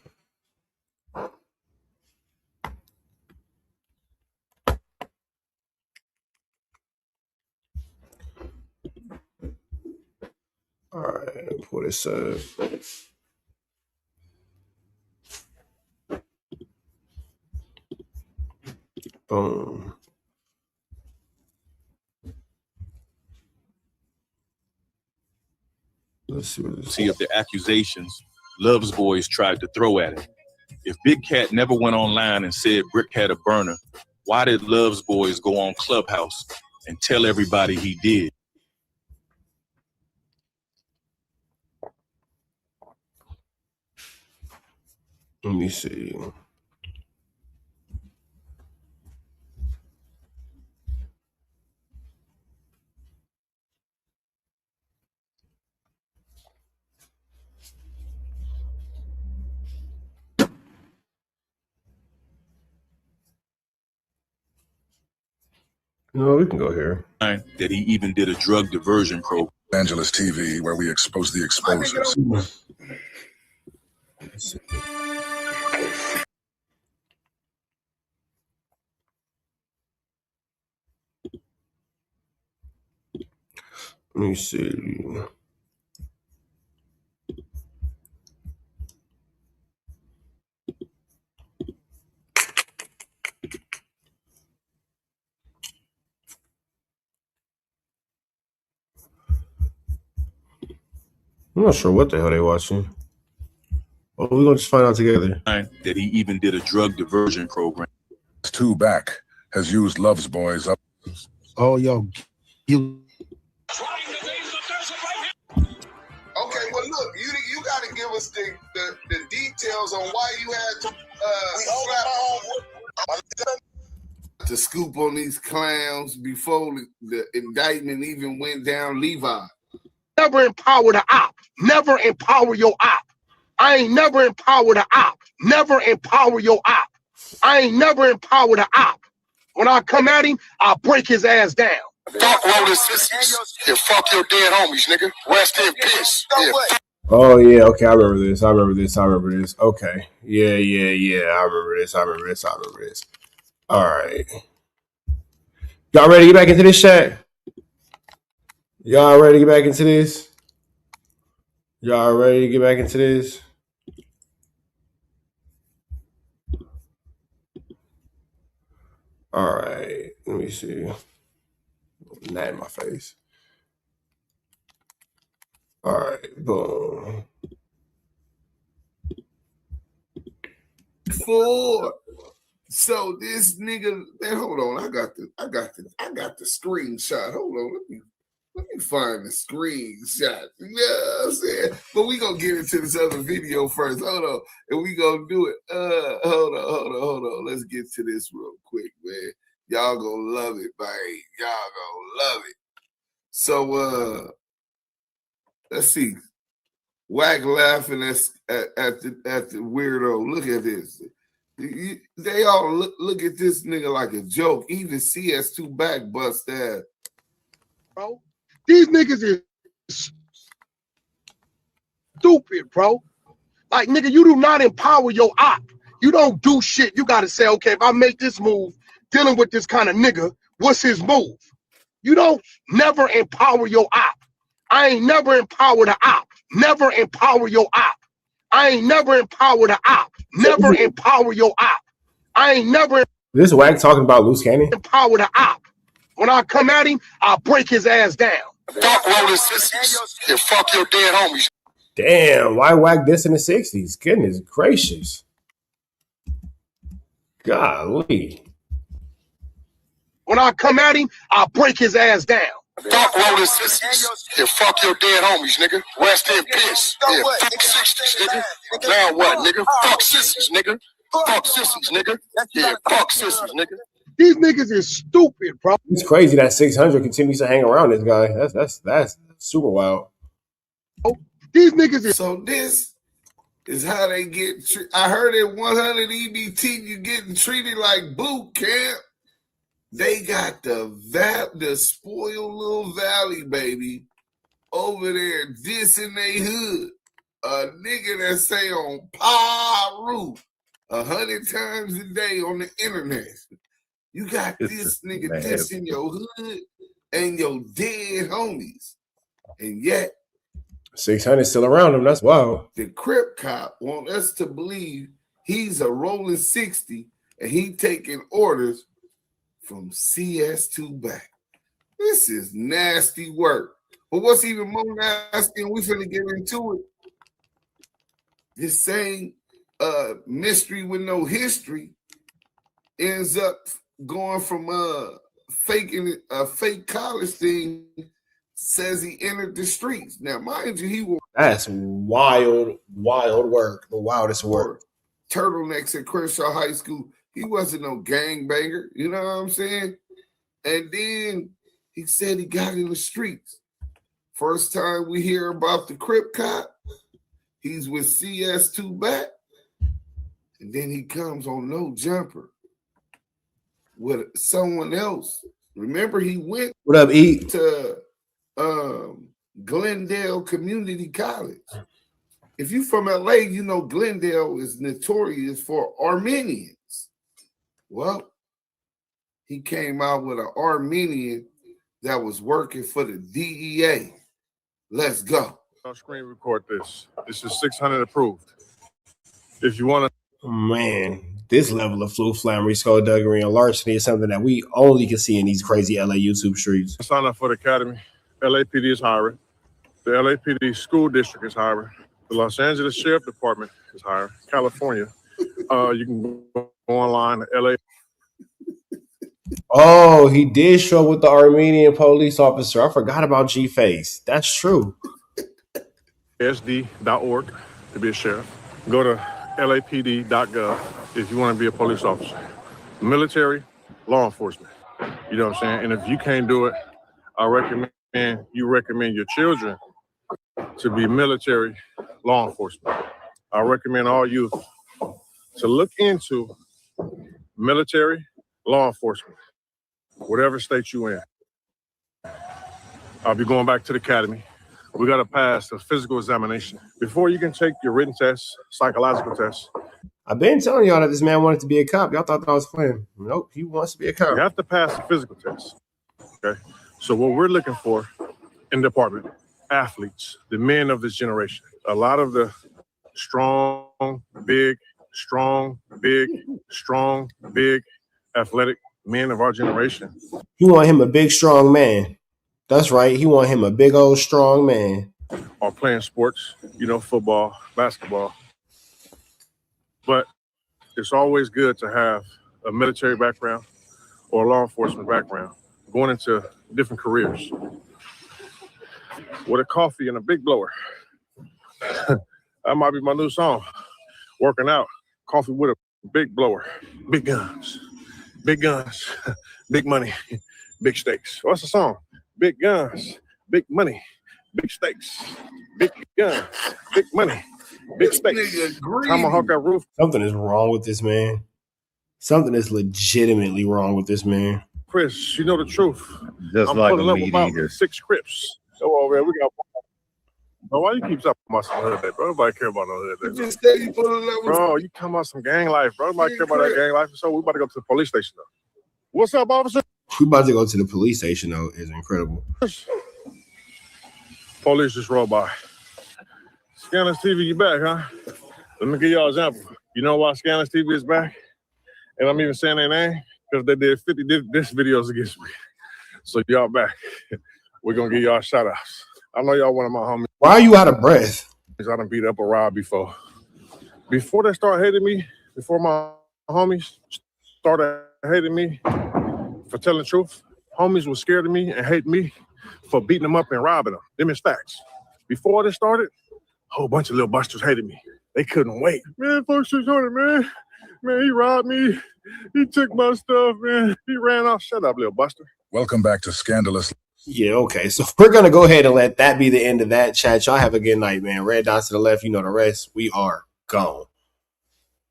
All right. Let me pull this up. Boom. Let's see what this See of the accusations Love's Boys tried to throw at him. If Big Cat never went online and said Brick had a burner, why did Love's Boys go on Clubhouse and tell everybody he did? Let me see. No, we can go here. That he even did a drug diversion program. Angeles TV, where we expose the exposers. Let me see. I'm not sure what the hell they watching. Well, we're gonna just find out together. That he even did a drug diversion program. Two back has used Love's Boys up. Oh, yo, you. Okay, well, look, you got to give us the details on why you had to to scoop on these clowns before the indictment even went down. Levi. Never empower the op. Never empower your op. I ain't never empower the op. Never empower your op. I ain't never empower the op. When I come at him, I'll break his ass down. Fuck rolling sissies. Yeah, fuck your dead homies, nigga. Rest in peace. Yeah. Oh yeah, okay, I remember this. Okay. Yeah. I remember this. All right. Y'all ready to get back into this chat? Y'all ready to get back into this? All right. Let me see. Not in my face. All right. Boom. 4. So this nigga, man, hold on. I got the screenshot. Hold on. Let me me find the screenshot. You know what I'm saying? But we gonna get into this other video first. Hold on. And we gonna do it. Hold on. Let's get to this real quick, man. Y'all gonna love it, man. Y'all gonna love it. So let's see. Wack laughing at the weirdo. Look at this. They all look at this nigga like a joke. Even CS2 back bust that. Bro, these niggas is stupid, bro. Like, nigga, you do not empower your op. You don't do shit. You gotta say, okay, if I make this move dealing with this kind of nigga, what's his move? You don't never empower your op. I ain't never empower the op. Never empower your op. I ain't never empower the op. Never empower your op. I ain't never. This Wack talking about loose cannon? Empower the op. When I come at him, I'll break his ass down. Fuck rolling sissies and fuck your dead homies. Damn, why Wack this in the 60s? Goodness gracious. Golly. When I come at him, I'll break his ass down. Fuck rolling sissies and fuck your dead homies, nigga. Rest in peace. Yeah, fuck 60s, nigga. Now what, nigga? Fuck sissies, nigga. Fuck sissies, nigga. Yeah, fuck sissies, nigga. These niggas is stupid, bro. It's crazy that 600 continues to hang around this guy. That's super wild. These niggas is so. This is how they get. I heard at 100 EBT you getting treated like boot camp. They got the spoiled little valley baby over there dissing they hood. A nigga that say on Paru 100 times a day on the internet. You got this nigga dissing your hood and your dead homies. And yet 600 still around him. That's wild. The Crip cop want us to believe he's a rolling 60 and he taking orders from CS2 back. This is nasty work. But what's even more nasty, and we finna get into it, this same mystery with no history ends up going from faking a fake college thing, says he entered the streets. Now, mind you, he was that's wild work. The wildest work. Turtlenecks at Crenshaw High School. He wasn't no gangbanger, you know what I'm saying? And then he said he got in the streets. First time we hear about the Crip cop, he's with CS2 back. And then he comes on No Jumper with someone else. Remember, he went what up, E? to Glendale Community College. If you from LA, you know Glendale is notorious for Armenians. Well, he came out with an Armenian that was working for the DEA. Let's go. I'll screen record this. This is 600 approved. If you want to. Man, this level of flammery, skullduggery, and larceny is something that we only can see in these crazy LA YouTube streets. Sign up for the academy. LAPD is hiring. The LAPD school district is hiring. The Los Angeles Sheriff Department is hiring. California. You can go online to LA. Oh, he did show up with the Armenian police officer. I forgot about G-Face. That's true. SD.org to be a sheriff. Go to LAPD.gov if you want to be a police officer. Military, law enforcement. You know what I'm saying? And if you can't do it, I recommend your children to be military law enforcement. I recommend all youth to look into military law enforcement, whatever state you in. I'll be going back to the academy. We got to pass the physical examination before you can take your written test, psychological test. I've been telling y'all that this man wanted to be a cop. Y'all thought that I was playing. Nope, he wants to be a cop. You have to pass the physical test. Okay. So what we're looking for in the department, athletes, the men of this generation, a lot of the strong, big, athletic men of our generation. He want him a big, strong man. That's right. He want him a big old strong man. Are playing sports, football, basketball. But it's always good to have a military background or a law enforcement background going into different careers. with a coffee and a big blower. That might be my new song. Working out, coffee with a big blower. Big guns, big money, big stakes. What's the song? Big guns, big money, big stakes. Big guns, big money, big stakes. Tomahawk that roof. Something is wrong with this man. Something is legitimately wrong with this man. Chris, you know the truth. Just I'm like a pulling up meat about eater. 6 Crips. Go over there. We got. Bro, why you keep talking about some hood day, bro? Nobody care about no hood day. You just say you pulling up with Bro, you talking about some gang life, bro. Nobody care about that gang life. So we about to go to the police station though. What's up, officer? We about to go to the police station though. Is incredible. Police just rolled by. Scandalous TV, you back, huh? Let me give y'all an example. You know why Scandalous TV is back? And I'm even saying their name because they did 50 diss videos against me. So y'all back. We're gonna give y'all shout outs. I know y'all one of my homies. Why are you out of breath? I done beat up a ride before. Before they start hating me, before my homies started hating me for telling the truth, homies was scared of me and hate me for beating them up and robbing them. Them is facts. Before this started, a whole bunch of little busters hated me. They couldn't wait. Man, folks 600, man. Man, he robbed me. He took my stuff, man. He ran off. Shut up, little buster. Welcome back to Scandalous. Yeah, okay. So we're gonna go ahead and let that be the end of that chat. Y'all have a good night, man. Red dots to the left, you know the rest. We are gone.